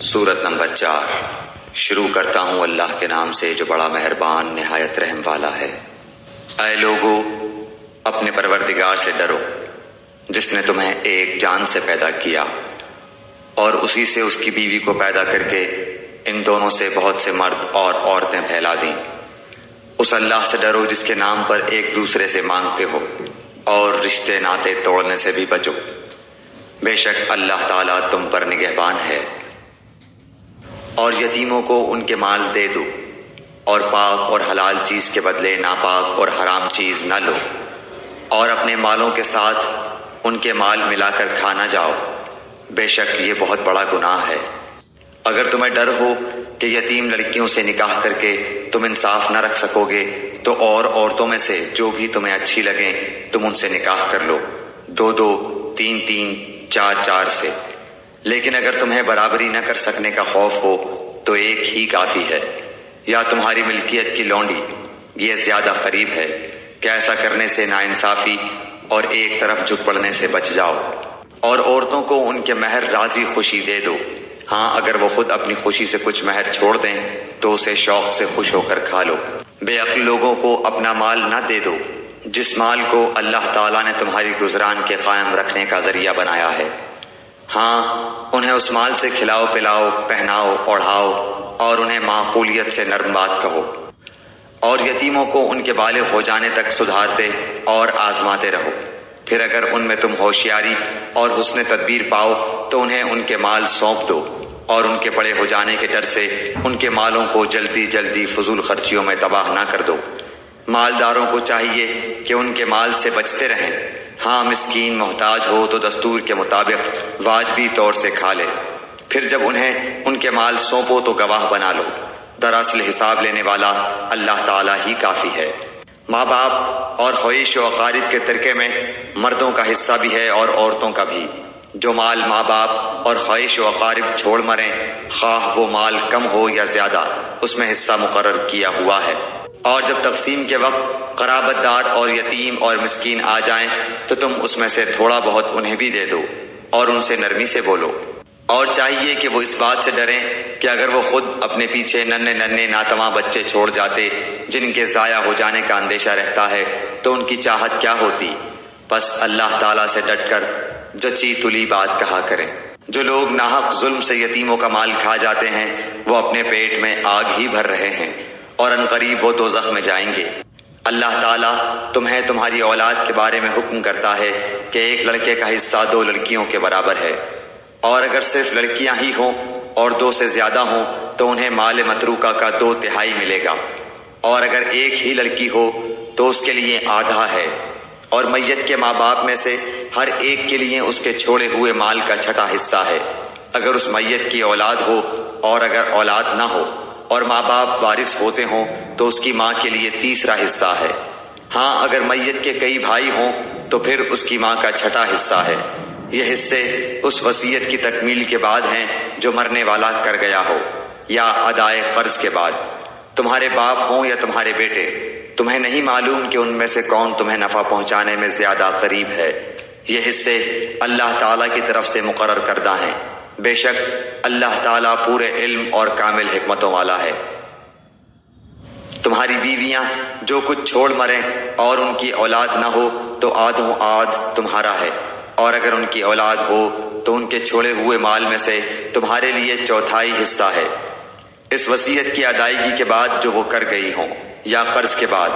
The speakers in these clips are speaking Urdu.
سورت نمبر 4 شروع کرتا ہوں اللہ کے نام سے جو بڑا مہربان نہایت رحم والا ہے۔ اے لوگو، اپنے پروردگار سے ڈرو جس نے تمہیں ایک جان سے پیدا کیا اور اسی سے اس کی بیوی کو پیدا کر کے ان دونوں سے بہت سے مرد اور عورتیں پھیلا دیں۔ اس اللہ سے ڈرو جس کے نام پر ایک دوسرے سے مانگتے ہو اور رشتے ناطے توڑنے سے بھی بچو۔ بے شک اللہ تعالیٰ تم پر نگہبان ہے۔ اور یتیموں کو ان کے مال دے دو اور پاک اور حلال چیز کے بدلے ناپاک اور حرام چیز نہ لو، اور اپنے مالوں کے ساتھ ان کے مال ملا کر کھا نہ جاؤ، بے شک یہ بہت بڑا گناہ ہے۔ اگر تمہیں ڈر ہو کہ یتیم لڑکیوں سے نکاح کر کے تم انصاف نہ رکھ سکو گے تو اور عورتوں میں سے جو بھی تمہیں اچھی لگیں تم ان سے نکاح کر لو، 2-2، 3-3، 4-4 سے۔ لیکن اگر تمہیں برابری نہ کر سکنے کا خوف ہو تو ایک ہی کافی ہے، یا تمہاری ملکیت کی لونڈی، یہ زیادہ قریب ہے کہ ایسا کرنے سے ناانصافی اور ایک طرف جھک پڑنے سے بچ جاؤ۔ اور عورتوں کو ان کے مہر راضی خوشی دے دو، ہاں اگر وہ خود اپنی خوشی سے کچھ مہر چھوڑ دیں تو اسے شوق سے خوش ہو کر کھا لو۔ بے عقل لوگوں کو اپنا مال نہ دے دو جس مال کو اللہ تعالیٰ نے تمہاری گزران کے قائم رکھنے کا ذریعہ بنایا ہے، ہاں انہیں اس مال سے کھلاؤ پلاؤ، پہناؤ اوڑھاؤ، اور انہیں معقولیت سے نرم بات کہو۔ اور یتیموں کو ان کے بالغ ہو جانے تک سدھارتے اور آزماتے رہو، پھر اگر ان میں تم ہوشیاری اور حسن تدبیر پاؤ تو انہیں ان کے مال سونپ دو، اور ان کے بڑے ہو جانے کے ڈر سے ان کے مالوں کو جلدی جلدی فضول خرچیوں میں تباہ نہ کر دو۔ مالداروں کو چاہیے کہ ان کے مال سے بچتے رہیں، ہاں مسکین محتاج ہو تو دستور کے مطابق واجبی طور سے کھا لے، پھر جب انہیں ان کے مال سونپو تو گواہ بنا لو۔ دراصل حساب لینے والا اللہ تعالیٰ ہی کافی ہے۔ ماں باپ اور خویش و اقارب کے ترکے میں مردوں کا حصہ بھی ہے اور عورتوں کا بھی۔ جو مال ماں باپ اور خویش و اقارب چھوڑ مریں، خواہ وہ مال کم ہو یا زیادہ، اس میں حصہ مقرر کیا ہوا ہے۔ اور جب تقسیم کے وقت قرابت دار اور یتیم اور مسکین آ جائیں تو تم اس میں سے تھوڑا بہت انہیں بھی دے دو اور ان سے نرمی سے بولو۔ اور چاہیے کہ وہ اس بات سے ڈریں کہ اگر وہ خود اپنے پیچھے ننھے ناتواں بچے چھوڑ جاتے جن کے ضائع ہو جانے کا اندیشہ رہتا ہے تو ان کی چاہت کیا ہوتی۔ بس اللہ تعالیٰ سے ڈٹ کر جچی تلی بات کہا کریں۔ جو لوگ ناحق ظلم سے یتیموں کا مال کھا جاتے ہیں وہ اپنے پیٹ میں آگ ہی بھر رہے ہیں اور عنقریب وہ دوزخ میں جائیں گے۔ اللہ تعالیٰ تمہیں تمہاری اولاد کے بارے میں حکم کرتا ہے کہ ایک لڑکے کا حصہ 2 لڑکیوں کے برابر ہے، اور اگر صرف لڑکیاں ہی ہوں اور 2 سے زیادہ ہوں تو انہیں مال متروکہ کا 2/3 ملے گا، اور اگر ایک ہی لڑکی ہو تو اس کے لیے آدھا ہے، اور میت کے ماں باپ میں سے ہر ایک کے لیے اس کے چھوڑے ہوئے مال کا 6واں حصہ ہے، اگر اس میت کی اولاد ہو، اور اگر اولاد نہ ہو اور ماں باپ وارث ہوتے ہوں تو اس کی ماں کے لیے 3واں حصہ ہے، ہاں اگر میت کے کئی بھائی ہوں تو پھر اس کی ماں کا 6واں حصہ ہے۔ یہ حصے اس وصیت کی تکمیل کے بعد ہیں جو مرنے والا کر گیا ہو، یا ادائے قرض کے بعد۔ تمہارے باپ ہوں یا تمہارے بیٹے، تمہیں نہیں معلوم کہ ان میں سے کون تمہیں نفع پہنچانے میں زیادہ قریب ہے۔ یہ حصے اللہ تعالیٰ کی طرف سے مقرر کردہ ہیں، بے شک اللہ تعالیٰ پورے علم اور کامل حکمتوں والا ہے۔ تمہاری بیویاں جو کچھ چھوڑ مریں اور ان کی اولاد نہ ہو تو آدھوں آدھ تمہارا ہے، اور اگر ان کی اولاد ہو تو ان کے چھوڑے ہوئے مال میں سے تمہارے لیے 1/4 حصہ ہے، اس وصیت کی ادائیگی کے بعد جو وہ کر گئی ہوں، یا قرض کے بعد۔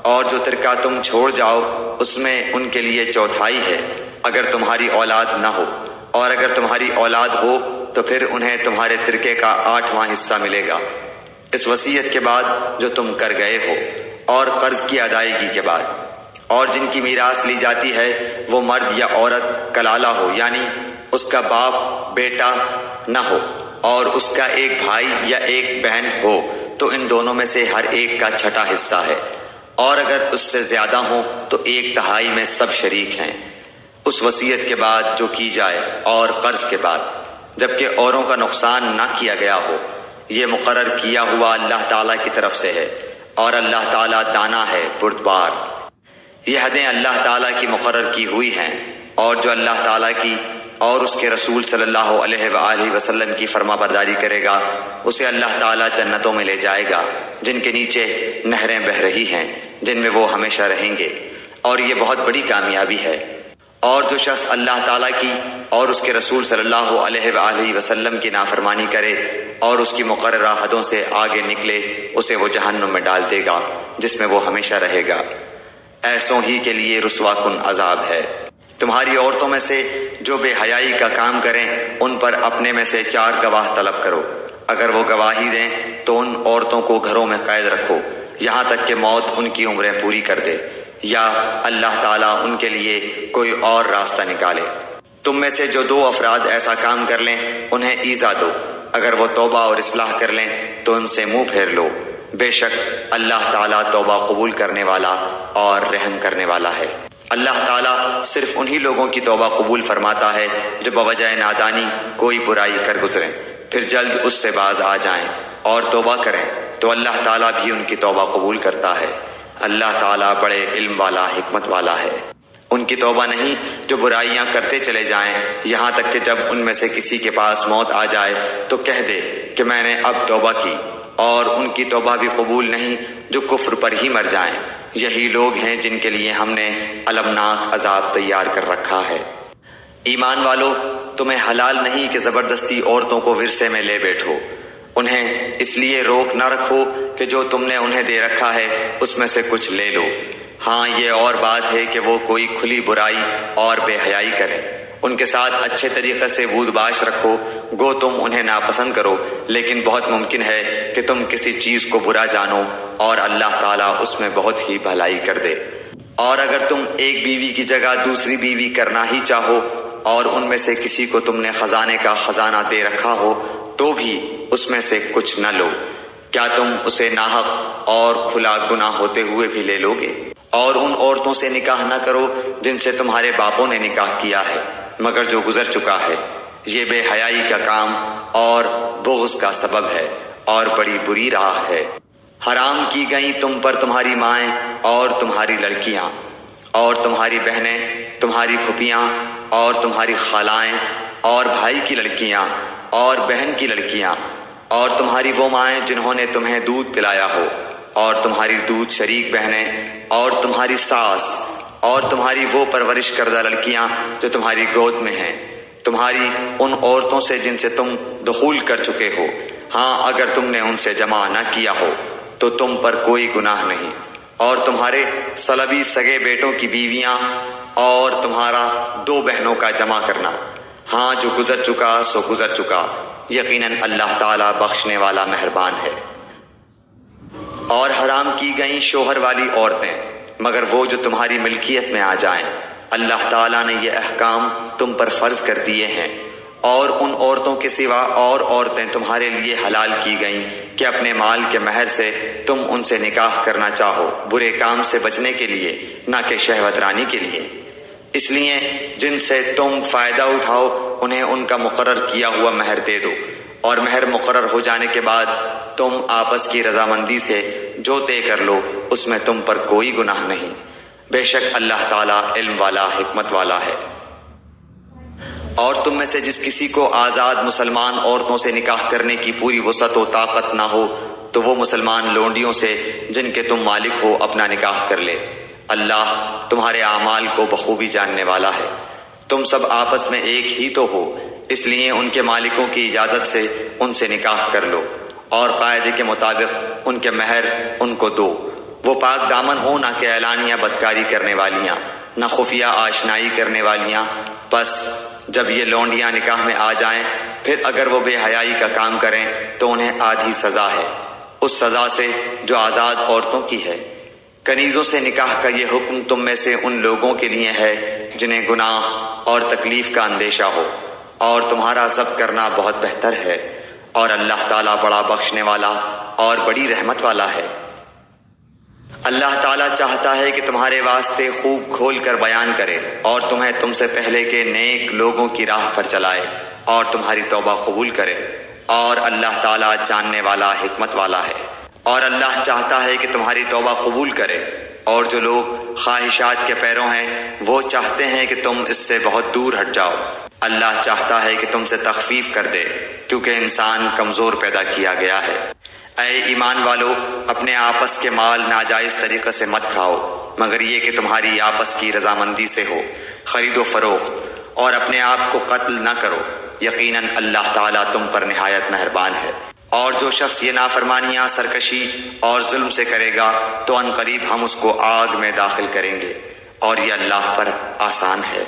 اور جو ترکہ تم چھوڑ جاؤ اس میں ان کے لیے 1/4 ہے اگر تمہاری اولاد نہ ہو، اور اگر تمہاری اولاد ہو تو پھر انہیں تمہارے ترکے کا 8واں حصہ ملے گا، اس وصیت کے بعد جو تم کر گئے ہو، اور قرض کی ادائیگی کے بعد۔ اور جن کی میراث لی جاتی ہے وہ مرد یا عورت کلالہ ہو، یعنی اس کا باپ بیٹا نہ ہو اور اس کا ایک بھائی یا ایک بہن ہو تو ان دونوں میں سے ہر ایک کا 6واں حصہ ہے، اور اگر اس سے زیادہ ہوں تو 1/3 میں سب شریک ہیں، اس وصیت کے بعد جو کی جائے اور قرض کے بعد، جبکہ اوروں کا نقصان نہ کیا گیا ہو۔ یہ مقرر کیا ہوا اللہ تعالیٰ کی طرف سے ہے، اور اللہ تعالیٰ دانا ہے بردبار۔ یہ حدیں اللہ تعالیٰ کی مقرر کی ہوئی ہیں، اور جو اللہ تعالیٰ کی اور اس کے رسول صلی اللہ علیہ وآلہ وسلم کی فرما برداری کرے گا، اسے اللہ تعالیٰ جنتوں میں لے جائے گا جن کے نیچے نہریں بہہ رہی ہیں، جن میں وہ ہمیشہ رہیں گے، اور یہ بہت بڑی کامیابی ہے۔ اور جو شخص اللہ تعالیٰ کی اور اس کے رسول صلی اللہ علیہ وآلہ وسلم کی نافرمانی کرے اور اس کی مقررہ حدوں سے آگے نکلے، اسے وہ جہنم میں ڈال دے گا جس میں وہ ہمیشہ رہے گا۔ ایسوں ہی کے لیے رسوا کن عذاب ہے۔ تمہاری عورتوں میں سے جو بے حیائی کا کام کریں ان پر اپنے میں سے 4 گواہ طلب کرو، اگر وہ گواہی دیں تو ان عورتوں کو گھروں میں قید رکھو یہاں تک کہ موت ان کی عمریں پوری کر دے، یا اللہ تعالیٰ ان کے لیے کوئی اور راستہ نکالے۔ تم میں سے جو 2 افراد ایسا کام کر لیں انہیں ایذا دو، اگر وہ توبہ اور اصلاح کر لیں تو ان سے منہ پھیر لو، بے شک اللہ تعالیٰ توبہ قبول کرنے والا اور رحم کرنے والا ہے۔ اللہ تعالیٰ صرف انہی لوگوں کی توبہ قبول فرماتا ہے جو بوجہ نادانی کوئی برائی کر گزریں، پھر جلد اس سے باز آ جائیں اور توبہ کریں تو اللہ تعالیٰ بھی ان کی توبہ قبول کرتا ہے۔ اللہ تعالیٰ بڑے علم والا، حکمت والا ہے۔ ان کی توبہ نہیں جو برائیاں کرتے چلے جائیں یہاں تک کہ جب ان میں سے کسی کے پاس موت آ جائے تو کہہ دے کہ میں نے اب توبہ کی، اور ان کی توبہ بھی قبول نہیں جو کفر پر ہی مر جائیں۔ یہی لوگ ہیں جن کے لیے ہم نے المناک عذاب تیار کر رکھا ہے۔ ایمان والو، تمہیں حلال نہیں کہ زبردستی عورتوں کو ورثے میں لے بیٹھو، انہیں اس لیے روک نہ رکھو کہ جو تم نے انہیں دے رکھا ہے اس میں سے کچھ لے لو۔ ہاں یہ اور بات ہے کہ وہ کوئی کھلی برائی اور بے حیائی کرے، ان کے ساتھ اچھے طریقے سے بود باش رکھو، گو تم انہیں ناپسند کرو، لیکن بہت ممکن ہے کہ تم کسی چیز کو برا جانو اور اللہ تعالیٰ اس میں بہت ہی بھلائی کر دے۔ اور اگر تم ایک بیوی کی جگہ دوسری بیوی کرنا ہی چاہو اور ان میں سے کسی کو تم نے خزانے کا خزانہ دے رکھا ہو تو بھی اس میں سے کچھ نہ لو، کیا تم اسے ناحق اور کھلا گناہ ہوتے ہوئے بھی لے لو گے؟ اور ان عورتوں سے نکاح نہ کرو جن سے تمہارے باپوں نے نکاح کیا ہے مگر جو گزر چکا ہے، یہ بے حیائی کا کام اور بغض کا سبب ہے اور بڑی بری راہ ہے۔ حرام کی گئیں تم پر تمہاری مائیں اور تمہاری لڑکیاں اور تمہاری بہنیں، تمہاری پھوپھیاں اور تمہاری خالائیں اور بھائی کی لڑکیاں اور بہن کی لڑکیاں اور تمہاری وہ مائیں جنہوں نے تمہیں دودھ پلایا ہو اور تمہاری دودھ شریک بہنیں اور تمہاری ساس اور تمہاری وہ پرورش کردہ لڑکیاں جو تمہاری گود میں ہیں، تمہاری ان عورتوں سے جن سے تم دخول کر چکے ہو، ہاں اگر تم نے ان سے جمع نہ کیا ہو تو تم پر کوئی گناہ نہیں، اور تمہارے صلبی سگے بیٹوں کی بیویاں اور تمہارا 2 بہنوں کا جمع کرنا، ہاں جو گزر چکا سو گزر چکا، یقیناً اللہ تعالیٰ بخشنے والا مہربان ہے۔ اور حرام کی گئیں شوہر والی عورتیں مگر وہ جو تمہاری ملکیت میں آ جائیں، اللہ تعالیٰ نے یہ احکام تم پر فرض کر دیے ہیں۔ اور ان عورتوں کے سوا اور عورتیں تمہارے لیے حلال کی گئیں کہ اپنے مال کے مہر سے تم ان سے نکاح کرنا چاہو، برے کام سے بچنے کے لیے نہ کہ شہوت رانی کے لیے۔ اس لیے جن سے تم فائدہ اٹھاؤ انہیں ان کا مقرر کیا ہوا مہر دے دو، اور مہر مقرر ہو جانے کے بعد تم آپس کی رضامندی سے جو طے کر لو اس میں تم پر کوئی گناہ نہیں، بے شک اللہ تعالیٰ علم والا، حکمت والا ہے۔ اور تم میں سے جس کسی کو آزاد مسلمان عورتوں سے نکاح کرنے کی پوری وسعت و طاقت نہ ہو تو وہ مسلمان لونڈیوں سے جن کے تم مالک ہو اپنا نکاح کر لے، اللہ تمہارے اعمال کو بخوبی جاننے والا ہے۔ تم سب آپس میں ایک ہی تو ہو، اس لیے ان کے مالکوں کی اجازت سے ان سے نکاح کر لو، اور قاعدے کے مطابق ان کے مہر ان کو دو۔ وہ پاک دامن ہو، نہ کہ اعلانیہ بدکاری کرنے والیاں، نہ خفیہ آشنائی کرنے والیاں۔ پس جب یہ لونڈیاں نکاح میں آ جائیں پھر اگر وہ بے حیائی کا کام کریں تو انہیں آدھی سزا ہے، اس سزا سے جو آزاد عورتوں کی ہے۔ کنیزوں سے نکاح کا یہ حکم تم میں سے ان لوگوں کے لیے ہے جنہیں گناہ اور تکلیف کا اندیشہ ہو، اور تمہارا ضبط کرنا بہت بہتر ہے، اور اللہ تعالیٰ بڑا بخشنے والا اور بڑی رحمت والا ہے۔ اللہ تعالیٰ چاہتا ہے کہ تمہارے واسطے خوب کھول کر بیان کرے اور تمہیں تم سے پہلے کے نیک لوگوں کی راہ پر چلائے اور تمہاری توبہ قبول کرے، اور اللہ تعالیٰ جاننے والا، حکمت والا ہے۔ اور اللہ چاہتا ہے کہ تمہاری توبہ قبول کرے، اور جو لوگ خواہشات کے پیروں ہیں وہ چاہتے ہیں کہ تم اس سے بہت دور ہٹ جاؤ۔ اللہ چاہتا ہے کہ تم سے تخفیف کر دے کیونکہ انسان کمزور پیدا کیا گیا ہے۔ اے ایمان والو، اپنے آپس کے مال ناجائز طریقے سے مت کھاؤ مگر یہ کہ تمہاری آپس کی رضامندی سے ہو، خرید و فروخت، اور اپنے آپ کو قتل نہ کرو، یقیناً اللہ تعالیٰ تم پر نہایت مہربان ہے۔ اور جو شخص یہ نافرمانیاں، سرکشی اور ظلم سے کرے گا تو ان قریب ہم اس کو آگ میں داخل کریں گے، اور یہ اللہ پر آسان ہے۔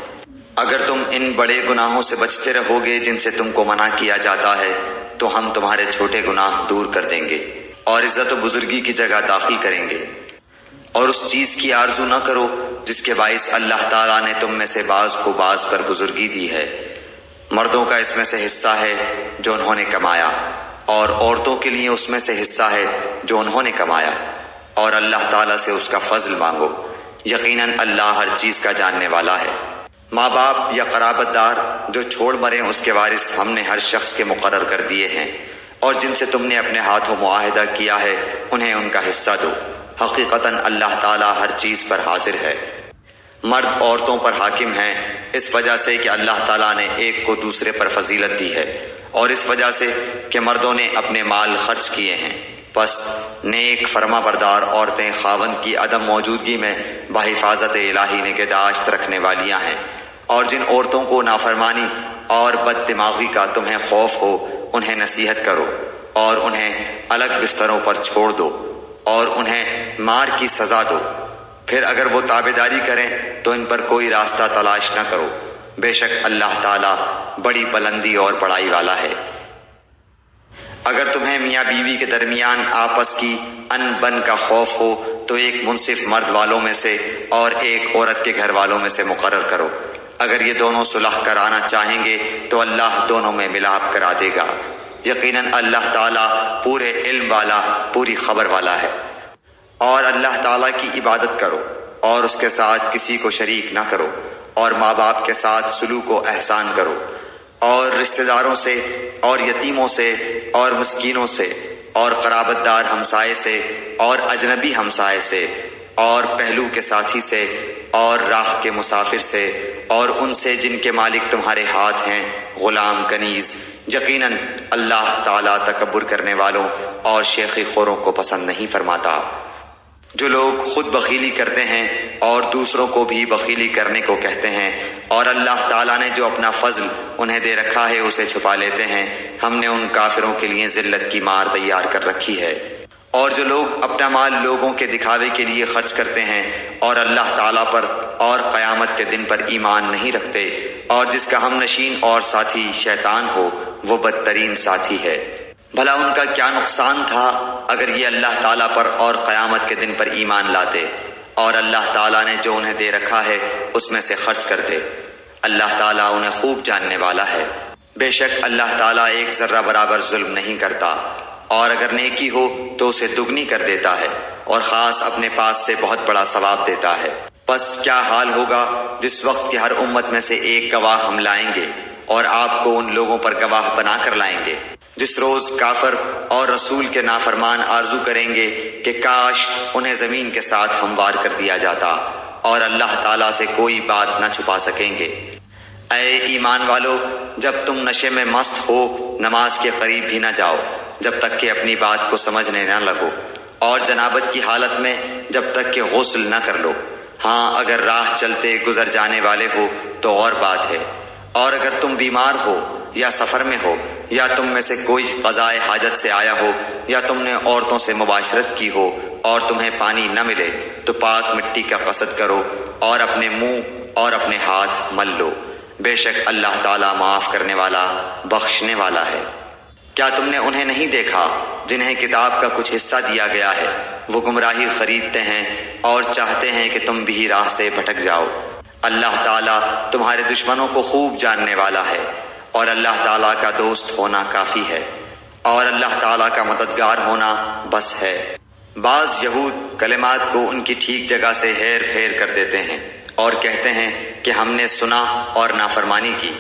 اگر تم ان بڑے گناہوں سے بچتے رہو گے جن سے تم کو منع کیا جاتا ہے تو ہم تمہارے چھوٹے گناہ دور کر دیں گے اور عزت و بزرگی کی جگہ داخل کریں گے۔ اور اس چیز کی آرزو نہ کرو جس کے باعث اللہ تعالیٰ نے تم میں سے بعض کو بعض پر بزرگی دی ہے۔ مردوں کا اس میں سے حصہ ہے جو انہوں نے کمایا، اور عورتوں کے لیے اس میں سے حصہ ہے جو انہوں نے کمایا، اور اللہ تعالیٰ سے اس کا فضل مانگو، یقیناً اللہ ہر چیز کا جاننے والا ہے۔ ماں باپ یا قرابت دار جو چھوڑ مریں اس کے وارث ہم نے ہر شخص کے مقرر کر دیے ہیں، اور جن سے تم نے اپنے ہاتھوں معاہدہ کیا ہے انہیں ان کا حصہ دو، حقیقتاً اللہ تعالیٰ ہر چیز پر حاضر ہے۔ مرد عورتوں پر حاکم ہیں اس وجہ سے کہ اللہ تعالیٰ نے ایک کو دوسرے پر فضیلت دی ہے، اور اس وجہ سے کہ مردوں نے اپنے مال خرچ کیے ہیں، پس نیک فرما بردار عورتیں خاوند کی عدم موجودگی میں بحفاظت الہی نگہداشت رکھنے والیاں ہیں۔ اور جن عورتوں کو نافرمانی اور بد دماغی کا تمہیں خوف ہو انہیں نصیحت کرو، اور انہیں الگ بستروں پر چھوڑ دو، اور انہیں مار کی سزا دو۔ پھر اگر وہ تابعداری کریں تو ان پر کوئی راستہ تلاش نہ کرو، بے شک اللہ تعالیٰ بڑی بلندی اور بڑائی والا ہے۔ اگر تمہیں میاں بیوی کے درمیان آپس کی ان بن کا خوف ہو تو ایک منصف مرد والوں میں سے اور ایک عورت کے گھر والوں میں سے مقرر کرو۔ اگر یہ دونوں صلح کرانا چاہیں گے تو اللہ دونوں میں ملاپ کرا دے گا، یقیناً اللہ تعالیٰ پورے علم والا، پوری خبر والا ہے۔ اور اللہ تعالیٰ کی عبادت کرو اور اس کے ساتھ کسی کو شریک نہ کرو، اور ماں باپ کے ساتھ سلوک و احسان کرو، اور رشتہ داروں سے اور یتیموں سے اور مسکینوں سے اور قرابت دار ہمسائے سے اور اجنبی ہمسائے سے اور پہلو کے ساتھی سے اور راہ کے مسافر سے اور ان سے جن کے مالک تمہارے ہاتھ ہیں، غلام کنیز، یقیناً اللہ تعالیٰ تکبر کرنے والوں اور شیخی خوروں کو پسند نہیں فرماتا۔ جو لوگ خود بخیلی کرتے ہیں اور دوسروں کو بھی بخیلی کرنے کو کہتے ہیں اور اللہ تعالیٰ نے جو اپنا فضل انہیں دے رکھا ہے اسے چھپا لیتے ہیں، ہم نے ان کافروں کے لیے ذلت کی مار تیار کر رکھی ہے۔ اور جو لوگ اپنا مال لوگوں کے دکھاوے کے لیے خرچ کرتے ہیں اور اللہ تعالیٰ پر اور قیامت کے دن پر ایمان نہیں رکھتے، اور جس کا ہم نشین اور ساتھی شیطان ہو، وہ بدترین ساتھی ہے۔ بھلا ان کا کیا نقصان تھا اگر یہ اللہ تعالیٰ پر اور قیامت کے دن پر ایمان لاتے اور اللہ تعالیٰ نے جو انہیں دے رکھا ہے اس میں سے خرچ کرتے۔ اللہ تعالیٰ انہیں خوب جاننے والا ہے۔ بے شک اللہ تعالیٰ ایک ذرہ برابر ظلم نہیں کرتا، اور اگر نیکی ہو تو اسے دگنی کر دیتا ہے، اور خاص اپنے پاس سے بہت بڑا ثواب دیتا ہے۔ پس کیا حال ہوگا جس وقت کہ ہر امت میں سے ایک گواہ ہم لائیں گے اور آپ کو ان لوگوں پر گواہ بنا کر لائیں گے، جس روز کافر اور رسول کے نافرمان آرزو کریں گے کہ کاش انہیں زمین کے ساتھ ہموار کر دیا جاتا، اور اللہ تعالیٰ سے کوئی بات نہ چھپا سکیں گے۔ اے ایمان والو، جب تم نشے میں مست ہو نماز کے قریب بھی نہ جاؤ جب تک کہ اپنی بات کو سمجھنے نہ لگو، اور جنابت کی حالت میں جب تک کہ غسل نہ کر لو۔ ہاں اگر راہ چلتے گزر جانے والے ہو تو اور بات ہے، اور اگر تم بیمار ہو یا سفر میں ہو یا تم میں سے کوئی قضائے حاجت سے آیا ہو یا تم نے عورتوں سے مباشرت کی ہو اور تمہیں پانی نہ ملے تو پاک مٹی کا قصد کرو اور اپنے منہ اور اپنے ہاتھ مل لو، بے شک اللہ تعالیٰ معاف کرنے والا، بخشنے والا ہے۔ کیا تم نے انہیں نہیں دیکھا جنہیں کتاب کا کچھ حصہ دیا گیا ہے؟ وہ گمراہی خریدتے ہیں اور چاہتے ہیں کہ تم بھی راہ سے بھٹک جاؤ۔ اللہ تعالیٰ تمہارے دشمنوں کو خوب جاننے والا ہے، اور اللہ تعالیٰ کا دوست ہونا کافی ہے، اور اللہ تعالیٰ کا مددگار ہونا بس ہے۔ بعض یہود کلمات کو ان کی ٹھیک جگہ سے ہیر پھیر کر دیتے ہیں اور کہتے ہیں کہ ہم نے سنا اور نافرمانی کی،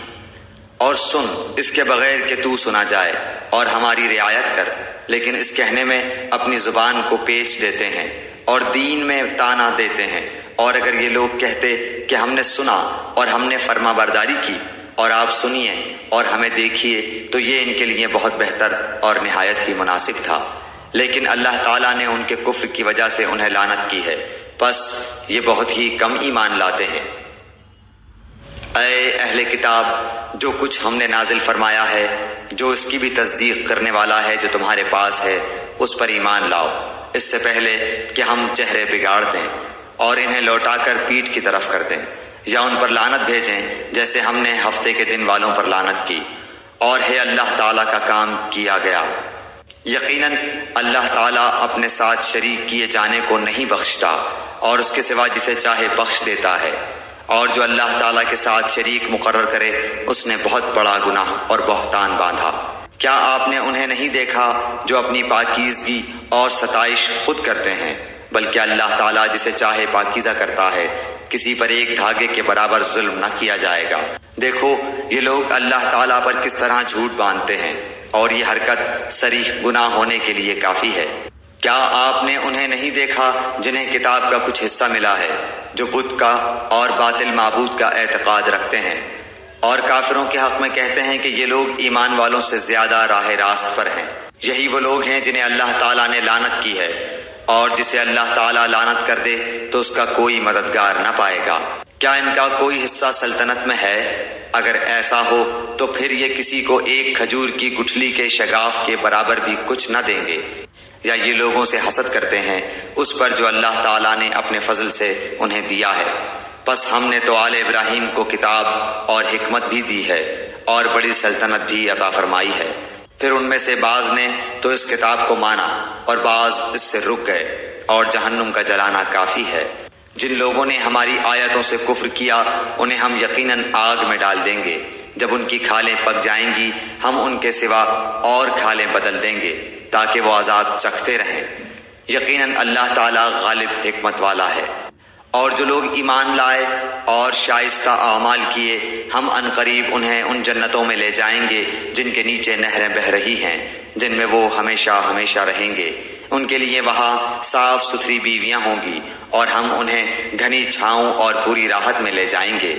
اور سن اس کے بغیر کہ تو سنا جائے اور ہماری رعایت کر، لیکن اس کہنے میں اپنی زبان کو پیچ دیتے ہیں اور دین میں تانا دیتے ہیں۔ اور اگر یہ لوگ کہتے کہ ہم نے سنا اور ہم نے فرما برداری کی اور آپ سنیے اور ہمیں دیکھیے تو یہ ان کے لیے بہت بہتر اور نہایت ہی مناسب تھا، لیکن اللہ تعالیٰ نے ان کے کفر کی وجہ سے انہیں لعنت کی ہے، بس یہ بہت ہی کم ایمان لاتے ہیں۔ اے اہل کتاب، جو کچھ ہم نے نازل فرمایا ہے، جو اس کی بھی تصدیق کرنے والا ہے جو تمہارے پاس ہے، اس پر ایمان لاؤ، اس سے پہلے کہ ہم چہرے بگاڑ دیں اور انہیں لوٹا کر پیٹھ کی طرف کر دیں یا ان پر لعنت بھیجیں جیسے ہم نے ہفتے کے دن والوں پر لعنت کی، اور ہے اللہ تعالیٰ کا کام کیا گیا۔ یقیناً اللہ تعالیٰ اپنے ساتھ شریک کیے جانے کو نہیں بخشتا اور اس کے سوا جسے چاہے بخش دیتا ہے، اور جو اللہ تعالیٰ کے ساتھ شریک مقرر کرے اس نے بہت بڑا گناہ اور بہتان باندھا۔ کیا آپ نے انہیں نہیں دیکھا جو اپنی پاکیزگی اور ستائش خود کرتے ہیں، بلکہ اللہ تعالیٰ جسے چاہے پاکیزہ کرتا ہے، کسی پر ایک دھاگے کے برابر ظلم نہ کیا جائے گا۔ دیکھو یہ لوگ اللہ تعالیٰ پر کس طرح جھوٹ باندھتے ہیں، اور یہ حرکت صریح گناہ ہونے کے لیے کافی ہے۔ کیا آپ نے انہیں نہیں دیکھا جنہیں کتاب کا کچھ حصہ ملا ہے، جو بت کا اور باطل معبود کا اعتقاد رکھتے ہیں، اور کافروں کے حق میں کہتے ہیں کہ یہ لوگ ایمان والوں سے زیادہ راہ راست پر ہیں؟ یہی وہ لوگ ہیں جنہیں اللہ تعالیٰ نے لعنت کی ہے، اور جسے اللہ تعالیٰ لعنت کر دے تو اس کا کوئی مددگار نہ پائے گا۔ کیا ان کا کوئی حصہ سلطنت میں ہے؟ اگر ایسا ہو تو پھر یہ کسی کو ایک کھجور کی گٹھلی کے شگاف کے برابر بھی کچھ نہ دیں گے، یا یہ لوگوں سے حسد کرتے ہیں اس پر جو اللہ تعالیٰ نے اپنے فضل سے انہیں دیا ہے۔ پس ہم نے تو آل ابراہیم کو کتاب اور حکمت بھی دی ہے اور بڑی سلطنت بھی عطا فرمائی ہے، پھر ان میں سے بعض نے تو اس کتاب کو مانا اور بعض اس سے رک گئے، اور جہنم کا جلانا کافی ہے۔ جن لوگوں نے ہماری آیتوں سے کفر کیا انہیں ہم یقیناً آگ میں ڈال دیں گے، جب ان کی کھالیں پک جائیں گی ہم ان کے سوا اور کھالیں بدل دیں گے تاکہ وہ عذاب چکھتے رہیں۔ یقیناً اللہ تعالیٰ غالب حکمت والا ہے۔ اور جو لوگ ایمان لائے اور شائستہ اعمال کیے ہم عنقریب انہیں ان جنتوں میں لے جائیں گے جن کے نیچے نہریں بہہ رہی ہیں، جن میں وہ ہمیشہ ہمیشہ رہیں گے۔ ان کے لیے وہاں صاف ستھری بیویاں ہوں گی، اور ہم انہیں گھنی چھاؤں اور پوری راحت میں لے جائیں گے۔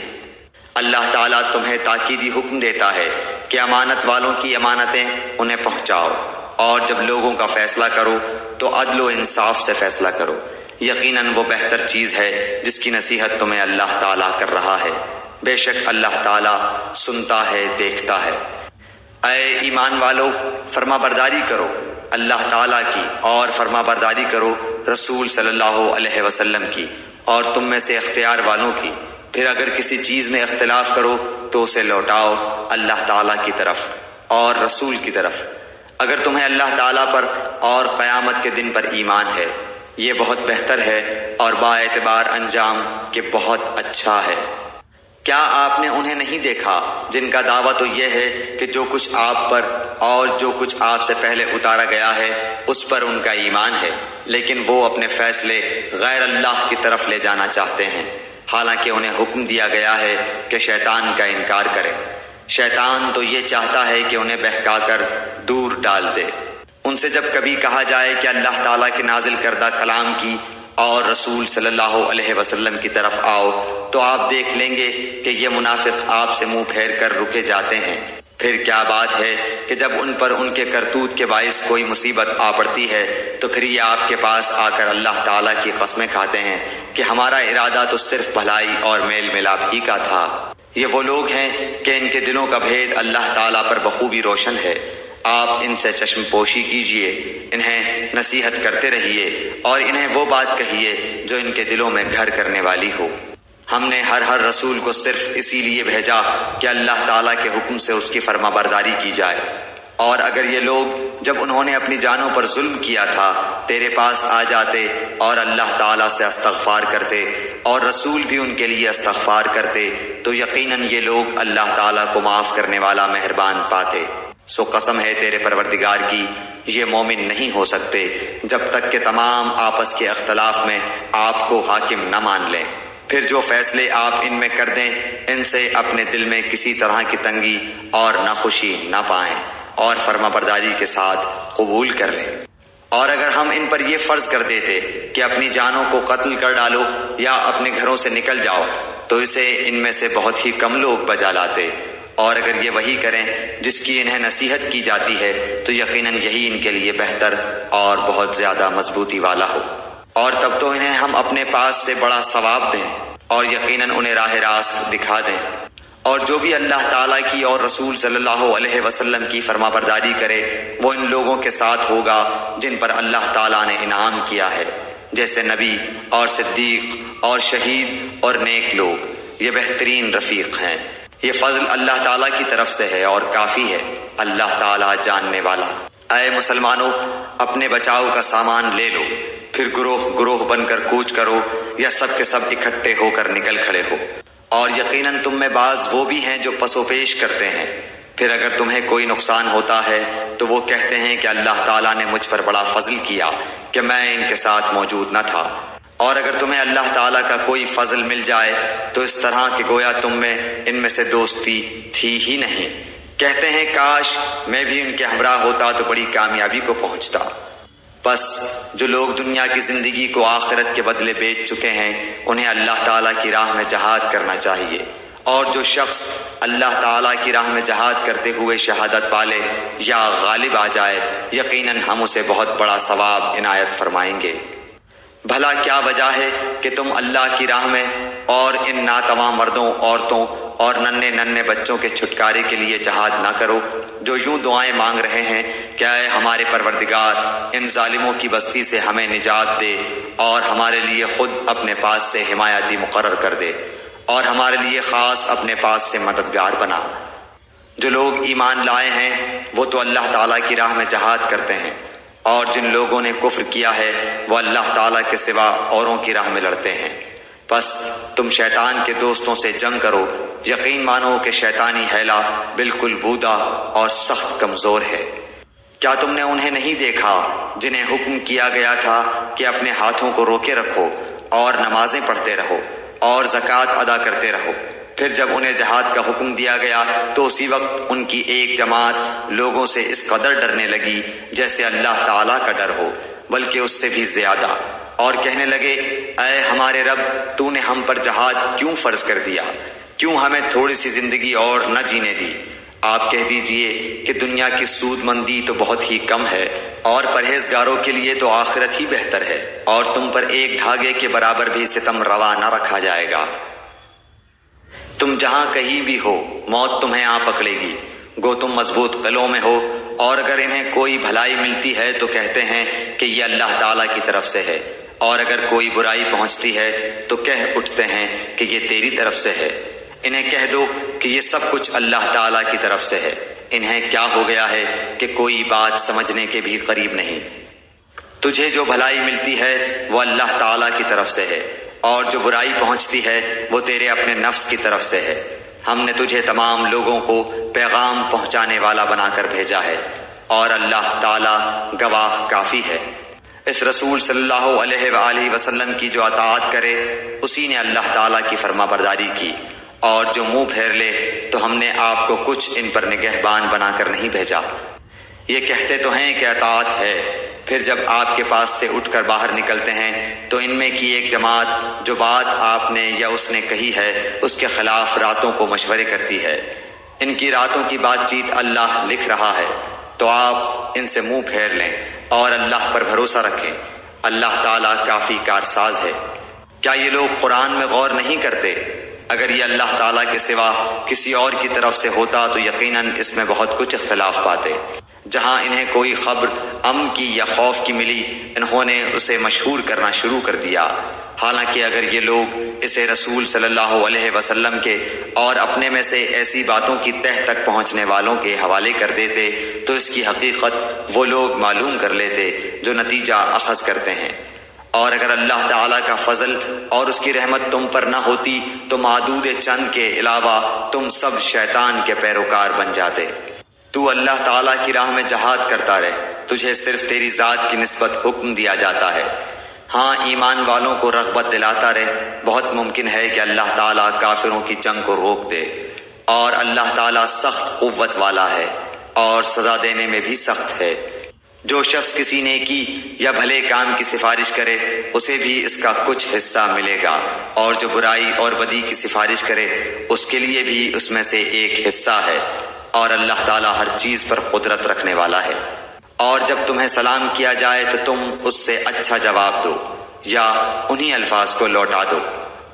اللہ تعالیٰ تمہیں تاکیدی حکم دیتا ہے کہ امانت والوں کی امانتیں انہیں پہنچاؤ، اور جب لوگوں کا فیصلہ کرو تو عدل و انصاف سے فیصلہ کرو۔ یقیناً وہ بہتر چیز ہے جس کی نصیحت تمہیں اللہ تعالیٰ کر رہا ہے، بے شک اللہ تعالیٰ سنتا ہے، دیکھتا ہے۔ اے ایمان والو، فرما برداری کرو اللہ تعالیٰ کی، اور فرما برداری کرو رسول صلی اللہ علیہ وسلم کی، اور تم میں سے اختیار والوں کی۔ پھر اگر کسی چیز میں اختلاف کرو تو اسے لوٹاؤ اللہ تعالیٰ کی طرف اور رسول کی طرف، اگر تمہیں اللہ تعالیٰ پر اور قیامت کے دن پر ایمان ہے، یہ بہت بہتر ہے اور با اعتبار انجام کہ بہت اچھا ہے۔ کیا آپ نے انہیں نہیں دیکھا جن کا دعویٰ تو یہ ہے کہ جو کچھ آپ پر اور جو کچھ آپ سے پہلے اتارا گیا ہے اس پر ان کا ایمان ہے، لیکن وہ اپنے فیصلے غیر اللہ کی طرف لے جانا چاہتے ہیں، حالانکہ انہیں حکم دیا گیا ہے کہ شیطان کا انکار کریں۔ شیطان تو یہ چاہتا ہے کہ انہیں بہکا کر دور ڈال دے۔ ان سے جب کبھی کہا جائے کہ اللہ تعالیٰ کے نازل کردہ کلام کی اور رسول صلی اللہ علیہ وسلم کی طرف آؤ تو آپ دیکھ لیں گے کہ یہ منافق آپ سے منہ پھیر کر رکے جاتے ہیں۔ پھر کیا بات ہے کہ جب ان پر ان کے کرتوت کے باعث کوئی مصیبت آ پڑتی ہے تو پھر یہ آپ کے پاس آ کر اللہ تعالیٰ کی قسمیں کھاتے ہیں کہ ہمارا ارادہ تو صرف بھلائی اور میل ملاپ ہی کا تھا۔ یہ وہ لوگ ہیں کہ ان کے دلوں کا بھید اللہ تعالیٰ پر بخوبی روشن ہے۔ آپ ان سے چشم پوشی کیجئے، انہیں نصیحت کرتے رہیے اور انہیں وہ بات کہیے جو ان کے دلوں میں گھر کرنے والی ہو۔ ہم نے ہر رسول کو صرف اسی لیے بھیجا کہ اللہ تعالیٰ کے حکم سے اس کی فرما برداری کی جائے، اور اگر یہ لوگ جب انہوں نے اپنی جانوں پر ظلم کیا تھا تیرے پاس آ جاتے اور اللہ تعالیٰ سے استغفار کرتے اور رسول بھی ان کے لیے استغفار کرتے تو یقیناً یہ لوگ اللہ تعالیٰ کو معاف کرنے والا مہربان پاتے۔ سو قسم ہے تیرے پروردگار کی، یہ مومن نہیں ہو سکتے جب تک کہ تمام آپس کے اختلاف میں آپ کو حاکم نہ مان لیں۔ پھر جو فیصلے آپ ان میں کر دیں ان سے اپنے دل میں کسی طرح کی تنگی اور ناخوشی نہ پائیں اور فرما برداری کے ساتھ قبول کر لیں۔ اور اگر ہم ان پر یہ فرض کر دیتے کہ اپنی جانوں کو قتل کر ڈالو یا اپنے گھروں سے نکل جاؤ تو اسے ان میں سے بہت ہی کم لوگ بجا لاتے، اور اگر یہ وہی کریں جس کی انہیں نصیحت کی جاتی ہے تو یقیناً یہی ان کے لیے بہتر اور بہت زیادہ مضبوطی والا ہو، اور تب تو انہیں ہم اپنے پاس سے بڑا ثواب دیں اور یقیناً انہیں راہ راست دکھا دیں۔ اور جو بھی اللہ تعالیٰ کی اور رسول صلی اللہ علیہ وسلم کی فرما برداری کرے وہ ان لوگوں کے ساتھ ہوگا جن پر اللہ تعالیٰ نے انعام کیا ہے، جیسے نبی اور صدیق اور شہید اور نیک لوگ، یہ بہترین رفیق ہیں۔ یہ فضل اللہ تعالیٰ کی طرف سے ہے اور کافی ہے، اللہ تعالیٰ جاننے والا۔ اے مسلمانوں، اپنے بچاؤ کا سامان لے لو، پھر گروہ گروہ بن کر کوچ کرو یا سب کے سب اکٹھے ہو کر نکل کھڑے ہو، اور یقیناً تم میں بعض وہ بھی ہیں جو پسو پیش کرتے ہیں۔ پھر اگر تمہیں کوئی نقصان ہوتا ہے تو وہ کہتے ہیں کہ اللہ تعالیٰ نے مجھ پر بڑا فضل کیا کہ میں ان کے ساتھ موجود نہ تھا، اور اگر تمہیں اللہ تعالیٰ کا کوئی فضل مل جائے تو اس طرح کہ گویا تم میں ان میں سے دوستی تھی ہی نہیں، کہتے ہیں کاش میں بھی ان کے ہمراہ ہوتا تو بڑی کامیابی کو پہنچتا۔ بس جو لوگ دنیا کی زندگی کو آخرت کے بدلے بیچ چکے ہیں انہیں اللہ تعالیٰ کی راہ میں جہاد کرنا چاہیے، اور جو شخص اللہ تعالیٰ کی راہ میں جہاد کرتے ہوئے شہادت پالے یا غالب آ جائے یقیناً ہم اسے بہت بڑا ثواب عنایت فرمائیں گے۔ بھلا کیا وجہ ہے کہ تم اللہ کی راہ میں اور ان ناتواں مردوں، عورتوں اور ننھے بچوں کے چھٹکارے کے لیے جہاد نہ کرو جو یوں دعائیں مانگ رہے ہیں کہ اے ہمارے پروردگار ان ظالموں کی بستی سے ہمیں نجات دے اور ہمارے لیے خود اپنے پاس سے حمایتی مقرر کر دے اور ہمارے لیے خاص اپنے پاس سے مددگار بنا۔ جو لوگ ایمان لائے ہیں وہ تو اللہ تعالیٰ کی راہ میں جہاد کرتے ہیں، اور جن لوگوں نے کفر کیا ہے وہ اللہ تعالیٰ کے سوا اوروں کی راہ میں لڑتے ہیں۔ بس تم شیطان کے دوستوں سے جنگ کرو، یقین مانو کہ شیطانی حیلہ بالکل بودا اور سخت کمزور ہے۔ کیا تم نے انہیں نہیں دیکھا جنہیں حکم کیا گیا تھا کہ اپنے ہاتھوں کو روکے رکھو اور نمازیں پڑھتے رہو اور زکوٰۃ ادا کرتے رہو؟ پھر جب انہیں جہاد کا حکم دیا گیا تو اسی وقت ان کی ایک جماعت لوگوں سے اس قدر ڈرنے لگی جیسے اللہ تعالیٰ کا ڈر ہو، بلکہ اس سے بھی زیادہ، اور کہنے لگے اے ہمارے رب تو نے ہم پر جہاد کیوں فرض کر دیا؟ کیوں ہمیں تھوڑی سی زندگی اور نہ جینے دی؟ آپ کہہ دیجئے کہ دنیا کی سود مندی تو بہت ہی کم ہے اور پرہیزگاروں کے لیے تو آخرت ہی بہتر ہے، اور تم پر ایک دھاگے کے برابر بھی ستم روا نہ رکھا جائے گا۔ تم جہاں کہیں بھی ہو موت تمہیں آ پکڑے گی، گو تم مضبوط قلعوں میں ہو، اور اگر انہیں کوئی بھلائی ملتی ہے تو کہتے ہیں کہ یہ اللہ تعالیٰ کی طرف سے ہے، اور اگر کوئی برائی پہنچتی ہے تو کہہ اٹھتے ہیں کہ یہ تیری طرف سے ہے۔ انہیں کہہ دو کہ یہ سب کچھ اللہ تعالیٰ کی طرف سے ہے، انہیں کیا ہو گیا ہے کہ کوئی بات سمجھنے کے بھی قریب نہیں۔ تجھے جو بھلائی ملتی ہے وہ اللہ تعالیٰ کی طرف سے ہے، اور جو برائی پہنچتی ہے وہ تیرے اپنے نفس کی طرف سے ہے۔ ہم نے تجھے تمام لوگوں کو پیغام پہنچانے والا بنا کر بھیجا ہے، اور اللہ تعالیٰ گواہ کافی ہے۔ اس رسول صلی اللہ علیہ وآلہ وسلم کی جو اطاعت کرے اسی نے اللہ تعالیٰ کی فرما برداری کی، اور جو منہ پھیر لے تو ہم نے آپ کو کچھ ان پر نگہبان بنا کر نہیں بھیجا۔ یہ کہتے تو ہیں کہ اطاعت ہے، پھر جب آپ کے پاس سے اٹھ کر باہر نکلتے ہیں تو ان میں کی ایک جماعت جو بات آپ نے یا اس نے کہی ہے اس کے خلاف راتوں کو مشورے کرتی ہے۔ ان کی راتوں کی بات چیت اللہ لکھ رہا ہے، تو آپ ان سے منہ پھیر لیں اور اللہ پر بھروسہ رکھیں، اللہ تعالیٰ کافی کارساز ہے۔ کیا یہ لوگ قرآن میں غور نہیں کرتے؟ اگر یہ اللہ تعالیٰ کے سوا کسی اور کی طرف سے ہوتا تو یقیناً اس میں بہت کچھ اختلاف پاتے۔ جہاں انہیں کوئی خبر امن کی یا خوف کی ملی انہوں نے اسے مشہور کرنا شروع کر دیا، حالانکہ اگر یہ لوگ اسے رسول صلی اللہ علیہ وسلم کے اور اپنے میں سے ایسی باتوں کی تہ تک پہنچنے والوں کے حوالے کر دیتے تو اس کی حقیقت وہ لوگ معلوم کر لیتے جو نتیجہ اخذ کرتے ہیں۔ اور اگر اللہ تعالیٰ کا فضل اور اس کی رحمت تم پر نہ ہوتی تو معدود چند کے علاوہ تم سب شیطان کے پیروکار بن جاتے۔ تو اللہ تعالیٰ کی راہ میں جہاد کرتا رہ، تجھے صرف تیری ذات کی نسبت حکم دیا جاتا ہے۔ ہاں ایمان والوں کو رغبت دلاتا رہ، بہت ممکن ہے کہ اللہ تعالیٰ کافروں کی جنگ کو روک دے، اور اللہ تعالیٰ سخت قوت والا ہے اور سزا دینے میں بھی سخت ہے۔ جو شخص کسی نیکی یا بھلے کام کی سفارش کرے اسے بھی اس کا کچھ حصہ ملے گا، اور جو برائی اور بدی کی سفارش کرے اس کے لیے بھی اس میں سے ایک حصہ ہے، اور اللہ تعالیٰ ہر چیز پر قدرت رکھنے والا ہے۔ اور جب تمہیں سلام کیا جائے تو تم اس سے اچھا جواب دو یا انہی الفاظ کو لوٹا دو،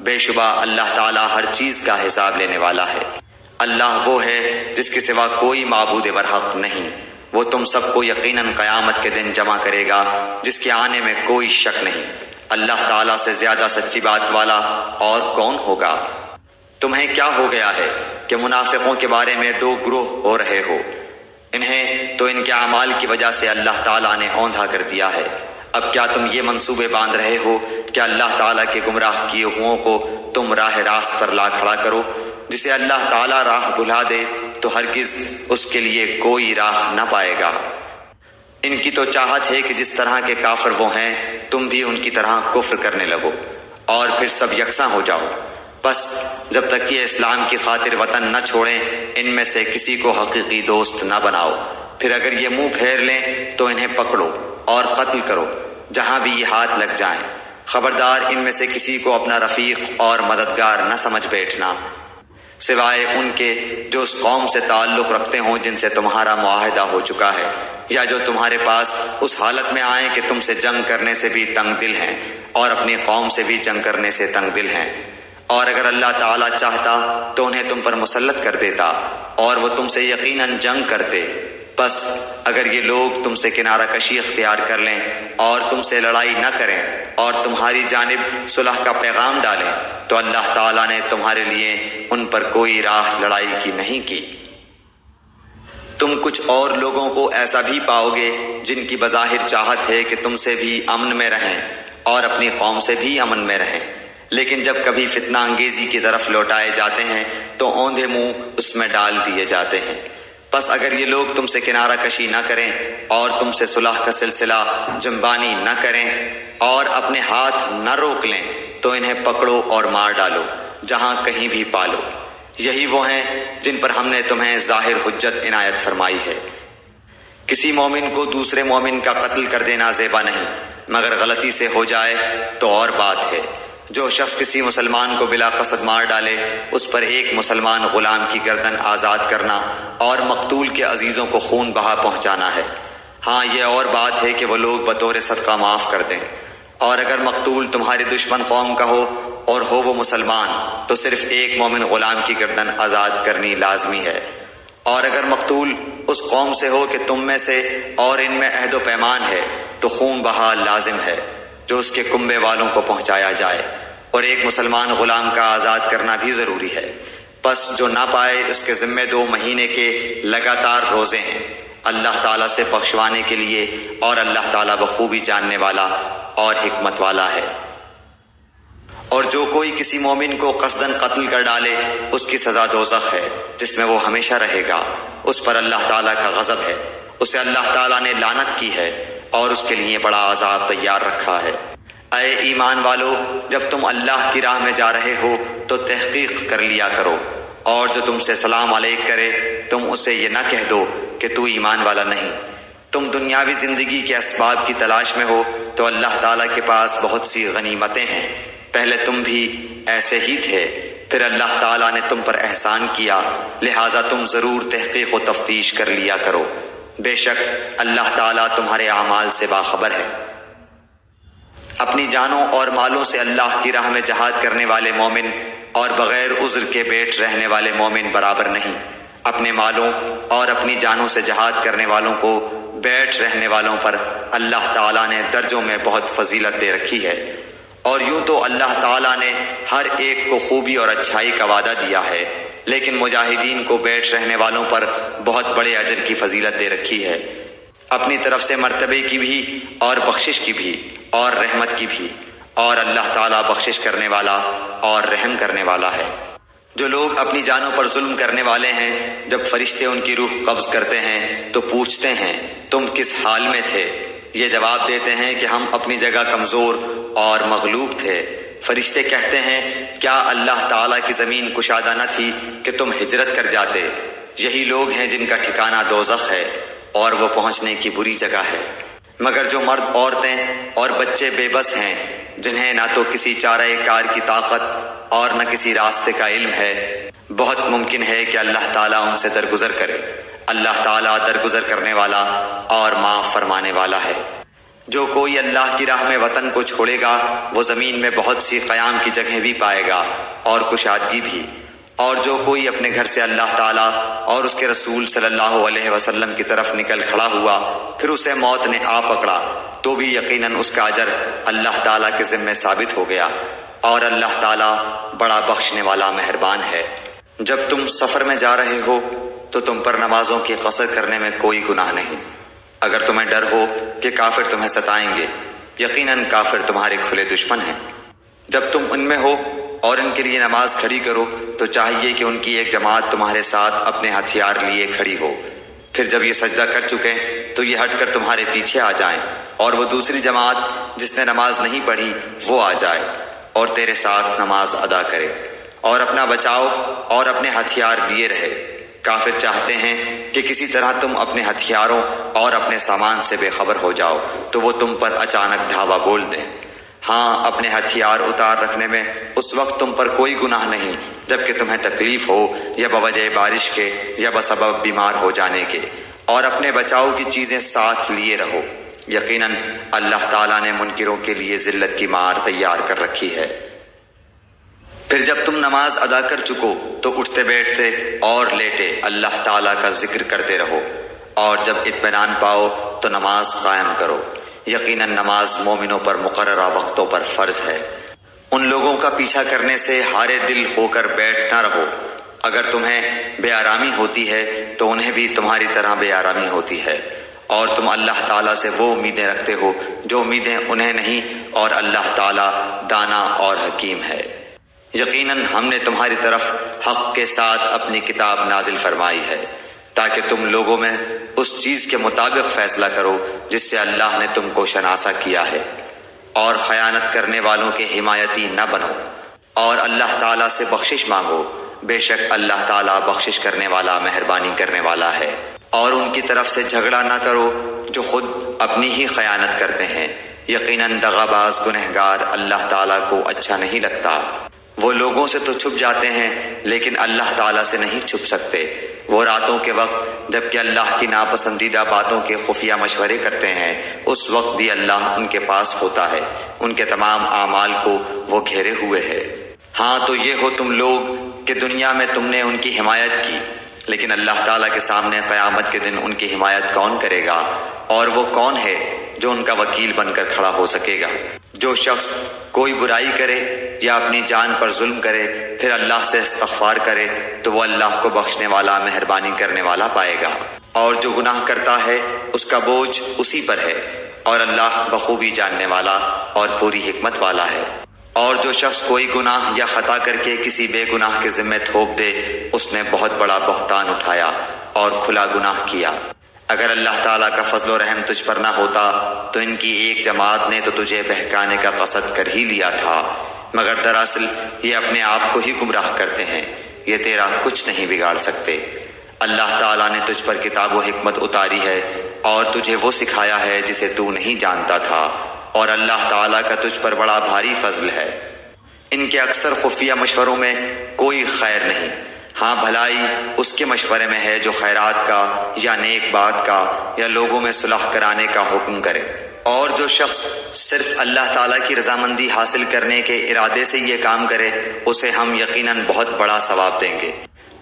بے شبہ اللہ تعالیٰ ہر چیز کا حساب لینے والا ہے۔ اللہ وہ ہے جس کے سوا کوئی معبود برحق نہیں، وہ تم سب کو یقیناً قیامت کے دن جمع کرے گا جس کے آنے میں کوئی شک نہیں۔ اللہ تعالیٰ سے زیادہ سچی بات والا اور کون ہوگا؟ تمہیں کیا ہو گیا ہے کہ منافقوں کے بارے میں دو گروہ ہو رہے ہو؟ انہیں تو ان کے اعمال کی وجہ سے اللہ تعالیٰ نے اوندھا کر دیا ہے۔ اب کیا تم یہ منصوبے باندھ رہے ہو کہ اللہ تعالیٰ کے گمراہ کیے ہوئوں کو تم راہ راست پر لا کھڑا کرو؟ جسے اللہ تعالیٰ راہ بھلا دے تو ہرگز اس کے لیے کوئی راہ نہ پائے گا۔ ان کی تو چاہت ہے کہ جس طرح کے کافر وہ ہیں تم بھی ان کی طرح کفر کرنے لگو اور پھر سب یکساں ہو جاؤ۔ بس جب تک یہ اسلام کی خاطر وطن نہ چھوڑیں ان میں سے کسی کو حقیقی دوست نہ بناؤ، پھر اگر یہ منہ پھیر لیں تو انہیں پکڑو اور قتل کرو جہاں بھی یہ ہاتھ لگ جائیں۔ خبردار ان میں سے کسی کو اپنا رفیق اور مددگار نہ سمجھ بیٹھنا، سوائے ان کے جو اس قوم سے تعلق رکھتے ہوں جن سے تمہارا معاہدہ ہو چکا ہے، یا جو تمہارے پاس اس حالت میں آئیں کہ تم سے جنگ کرنے سے بھی تنگ دل ہیں اور اپنی قوم سے بھی جنگ کرنے سے تنگ دل ہیں۔ اور اگر اللہ تعالیٰ چاہتا تو انہیں تم پر مسلط کر دیتا اور وہ تم سے یقیناً جنگ کرتے۔ بس اگر یہ لوگ تم سے کنارہ کشی اختیار کر لیں اور تم سے لڑائی نہ کریں اور تمہاری جانب صلح کا پیغام ڈالیں تو اللہ تعالیٰ نے تمہارے لیے ان پر کوئی راہ لڑائی کی نہیں کی۔ تم کچھ اور لوگوں کو ایسا بھی پاؤ گے جن کی بظاہر چاہت ہے کہ تم سے بھی امن میں رہیں اور اپنی قوم سے بھی امن میں رہیں، لیکن جب کبھی فتنہ انگیزی کی طرف لوٹائے جاتے ہیں تو اوندھے منہ اس میں ڈال دیے جاتے ہیں۔ بس اگر یہ لوگ تم سے کنارہ کشی نہ کریں اور تم سے صلح کا سلسلہ جنبانی نہ کریں اور اپنے ہاتھ نہ روک لیں تو انہیں پکڑو اور مار ڈالو جہاں کہیں بھی پالو۔ یہی وہ ہیں جن پر ہم نے تمہیں ظاہر حجت عنایت فرمائی ہے۔ کسی مومن کو دوسرے مومن کا قتل کر دینا زیبا نہیں، مگر غلطی سے ہو جائے تو اور بات ہے۔ جو شخص کسی مسلمان کو بلا قصد مار ڈالے اس پر ایک مسلمان غلام کی گردن آزاد کرنا اور مقتول کے عزیزوں کو خون بہا پہنچانا ہے۔ ہاں یہ اور بات ہے کہ وہ لوگ بطور صدقہ معاف کر دیں۔ اور اگر مقتول تمہاری دشمن قوم کا ہو اور ہو وہ مسلمان تو صرف ایک مومن غلام کی گردن آزاد کرنی لازمی ہے۔ اور اگر مقتول اس قوم سے ہو کہ تم میں سے اور ان میں عہد و پیمان ہے تو خون بہا لازم ہے جو اس کے کنبے والوں کو پہنچایا جائے، اور ایک مسلمان غلام کا آزاد کرنا بھی ضروری ہے۔ پس جو نہ پائے اس کے ذمے 2 مہینے کے لگاتار روزے ہیں اللہ تعالیٰ سے بخشوانے کے لیے، اور اللہ تعالیٰ بخوبی جاننے والا اور حکمت والا ہے۔ اور جو کوئی کسی مومن کو قصداً قتل کر ڈالے اس کی سزا دوزخ ہے جس میں وہ ہمیشہ رہے گا، اس پر اللہ تعالیٰ کا غضب ہے، اسے اللہ تعالیٰ نے لعنت کی ہے اور اس کے لیے بڑا عذاب تیار رکھا ہے۔ اے ایمان والو، جب تم اللہ کی راہ میں جا رہے ہو تو تحقیق کر لیا کرو، اور جو تم سے سلام علیک کرے تم اسے یہ نہ کہہ دو کہ تو ایمان والا نہیں۔ تم دنیاوی زندگی کے اسباب کی تلاش میں ہو تو اللہ تعالیٰ کے پاس بہت سی غنیمتیں ہیں، پہلے تم بھی ایسے ہی تھے، پھر اللہ تعالیٰ نے تم پر احسان کیا، لہٰذا تم ضرور تحقیق و تفتیش کر لیا کرو، بے شک اللہ تعالیٰ تمہارے اعمال سے باخبر ہے۔ اپنی جانوں اور مالوں سے اللہ کی راہ میں جہاد کرنے والے مومن اور بغیر عذر کے بیٹھ رہنے والے مومن برابر نہیں۔ اپنے مالوں اور اپنی جانوں سے جہاد کرنے والوں کو بیٹھ رہنے والوں پر اللہ تعالیٰ نے درجوں میں بہت فضیلت دے رکھی ہے، اور یوں تو اللہ تعالیٰ نے ہر ایک کو خوبی اور اچھائی کا وعدہ دیا ہے، لیکن مجاہدین کو بیٹھ رہنے والوں پر بہت بڑے اجر کی فضیلت دے رکھی ہے، اپنی طرف سے مرتبے کی بھی اور بخشش کی بھی اور رحمت کی بھی، اور اللہ تعالیٰ بخشش کرنے والا اور رحم کرنے والا ہے۔ جو لوگ اپنی جانوں پر ظلم کرنے والے ہیں جب فرشتے ان کی روح قبض کرتے ہیں تو پوچھتے ہیں تم کس حال میں تھے؟ یہ جواب دیتے ہیں کہ ہم اپنی جگہ کمزور اور مغلوب تھے۔ فرشتے کہتے ہیں کیا اللہ تعالیٰ کی زمین کشادہ نہ تھی کہ تم ہجرت کر جاتے؟ یہی لوگ ہیں جن کا ٹھکانہ دوزخ ہے، اور وہ پہنچنے کی بری جگہ ہے۔ مگر جو مرد، عورتیں اور بچے بے بس ہیں، جنہیں نہ تو کسی چارہ کار کی طاقت اور نہ کسی راستے کا علم ہے، بہت ممکن ہے کہ اللہ تعالیٰ ان سے درگزر کرے۔ اللہ تعالیٰ درگزر کرنے والا اور معاف فرمانے والا ہے۔ جو کوئی اللہ کی راہ میں وطن کو چھوڑے گا، وہ زمین میں بہت سی قیام کی جگہیں بھی پائے گا اور کشادگی بھی۔ اور جو کوئی اپنے گھر سے اللہ تعالیٰ اور اس کے رسول صلی اللہ علیہ وسلم کی طرف نکل کھڑا ہوا، پھر اسے موت نے آ پکڑا، تو بھی یقیناً اس کا اجر اللہ تعالیٰ کے ذمے ثابت ہو گیا، اور اللہ تعالیٰ بڑا بخشنے والا مہربان ہے۔ جب تم سفر میں جا رہے ہو تو تم پر نمازوں کی قصر کرنے میں کوئی گناہ نہیں، اگر تمہیں ڈر ہو کہ کافر تمہیں ستائیں گے، یقیناً کافر تمہارے کھلے دشمن ہیں۔ جب تم ان میں ہو اور ان کے لیے نماز کھڑی کرو تو چاہیے کہ ان کی ایک جماعت تمہارے ساتھ اپنے ہتھیار لیے کھڑی ہو، پھر جب یہ سجدہ کر چکیں تو یہ ہٹ کر تمہارے پیچھے آ جائیں، اور وہ دوسری جماعت جس نے نماز نہیں پڑھی وہ آ جائے اور تیرے ساتھ نماز ادا کرے، اور اپنا بچاؤ اور اپنے ہتھیار لیے رہے۔ کافر چاہتے ہیں کہ کسی طرح تم اپنے ہتھیاروں اور اپنے سامان سے بے خبر ہو جاؤ تو وہ تم پر اچانک دھاوا بول دیں۔ ہاں، اپنے ہتھیار اتار رکھنے میں اس وقت تم پر کوئی گناہ نہیں جبکہ تمہیں تکلیف ہو، یا بوجہ بارش کے یا بسبب بیمار ہو جانے کے، اور اپنے بچاؤ کی چیزیں ساتھ لیے رہو۔ یقیناً اللہ تعالیٰ نے منکروں کے لیے ذلت کی مار تیار کر رکھی ہے۔ پھر جب تم نماز ادا کر چکو تو اٹھتے بیٹھتے اور لیٹے اللہ تعالیٰ کا ذکر کرتے رہو، اور جب اطمینان پاؤ تو نماز قائم کرو۔ یقیناً نماز مومنوں پر مقررہ وقتوں پر فرض ہے۔ ان لوگوں کا پیچھا کرنے سے ہارے دل ہو کر بیٹھ نہ رہو۔ اگر تمہیں بے آرامی ہوتی ہے تو انہیں بھی تمہاری طرح بے آرامی ہوتی ہے، اور تم اللہ تعالیٰ سے وہ امیدیں رکھتے ہو جو امیدیں انہیں نہیں، اور اللہ تعالیٰ دانا اور حکیم ہے۔ یقیناً ہم نے تمہاری طرف حق کے ساتھ اپنی کتاب نازل فرمائی ہے، تاکہ تم لوگوں میں اس چیز کے مطابق فیصلہ کرو جس سے اللہ نے تم کو شناسا کیا ہے، اور خیانت کرنے والوں کے حمایتی نہ بنو، اور اللہ تعالیٰ سے بخشش مانگو، بے شک اللہ تعالیٰ بخشش کرنے والا مہربانی کرنے والا ہے۔ اور ان کی طرف سے جھگڑا نہ کرو جو خود اپنی ہی خیانت کرتے ہیں، یقیناً دغاباز گنہگار اللہ تعالیٰ کو اچھا نہیں لگتا۔ وہ لوگوں سے تو چھپ جاتے ہیں لیکن اللہ تعالیٰ سے نہیں چھپ سکتے۔ وہ راتوں کے وقت جبکہ اللہ کی ناپسندیدہ باتوں کے خفیہ مشورے کرتے ہیں، اس وقت بھی اللہ ان کے پاس ہوتا ہے، ان کے تمام اعمال کو وہ گھیرے ہوئے ہے۔ ہاں تو یہ ہو تم لوگ کہ دنیا میں تم نے ان کی حمایت کی، لیکن اللہ تعالیٰ کے سامنے قیامت کے دن ان کی حمایت کون کرے گا، اور وہ کون ہے جو ان کا وکیل بن کر کھڑا ہو سکے گا؟ جو شخص کوئی برائی کرے یا اپنی جان پر ظلم کرے پھر اللہ سے استغفار کرے تو وہ اللہ کو بخشنے والا مہربانی کرنے والا پائے گا، اور جو گناہ کرتا ہے اس کا بوجھ اسی پر ہے، اور اللہ بخوبی جاننے والا اور پوری حکمت والا ہے۔ اور جو شخص کوئی گناہ یا خطا کر کے کسی بے گناہ کے ذمے تھوپ دے، اس نے بہت بڑا بہتان اٹھایا اور کھلا گناہ کیا۔ اگر اللہ تعالیٰ کا فضل و رحم تجھ پر نہ ہوتا تو ان کی ایک جماعت نے تو تجھے بہکانے کا قصد کر ہی لیا تھا، مگر دراصل یہ اپنے آپ کو ہی گمراہ کرتے ہیں، یہ تیرا کچھ نہیں بگاڑ سکتے۔ اللہ تعالیٰ نے تجھ پر کتاب و حکمت اتاری ہے اور تجھے وہ سکھایا ہے جسے تو نہیں جانتا تھا، اور اللہ تعالیٰ کا تجھ پر بڑا بھاری فضل ہے۔ ان کے اکثر خفیہ مشوروں میں کوئی خیر نہیں، ہاں بھلائی اس کے مشورے میں ہے جو خیرات کا یا نیک بات کا یا لوگوں میں صلح کرانے کا حکم کرے۔ اور جو شخص صرف اللہ تعالیٰ کی رضامندی حاصل کرنے کے ارادے سے یہ کام کرے اسے ہم یقیناً بہت بڑا ثواب دیں گے۔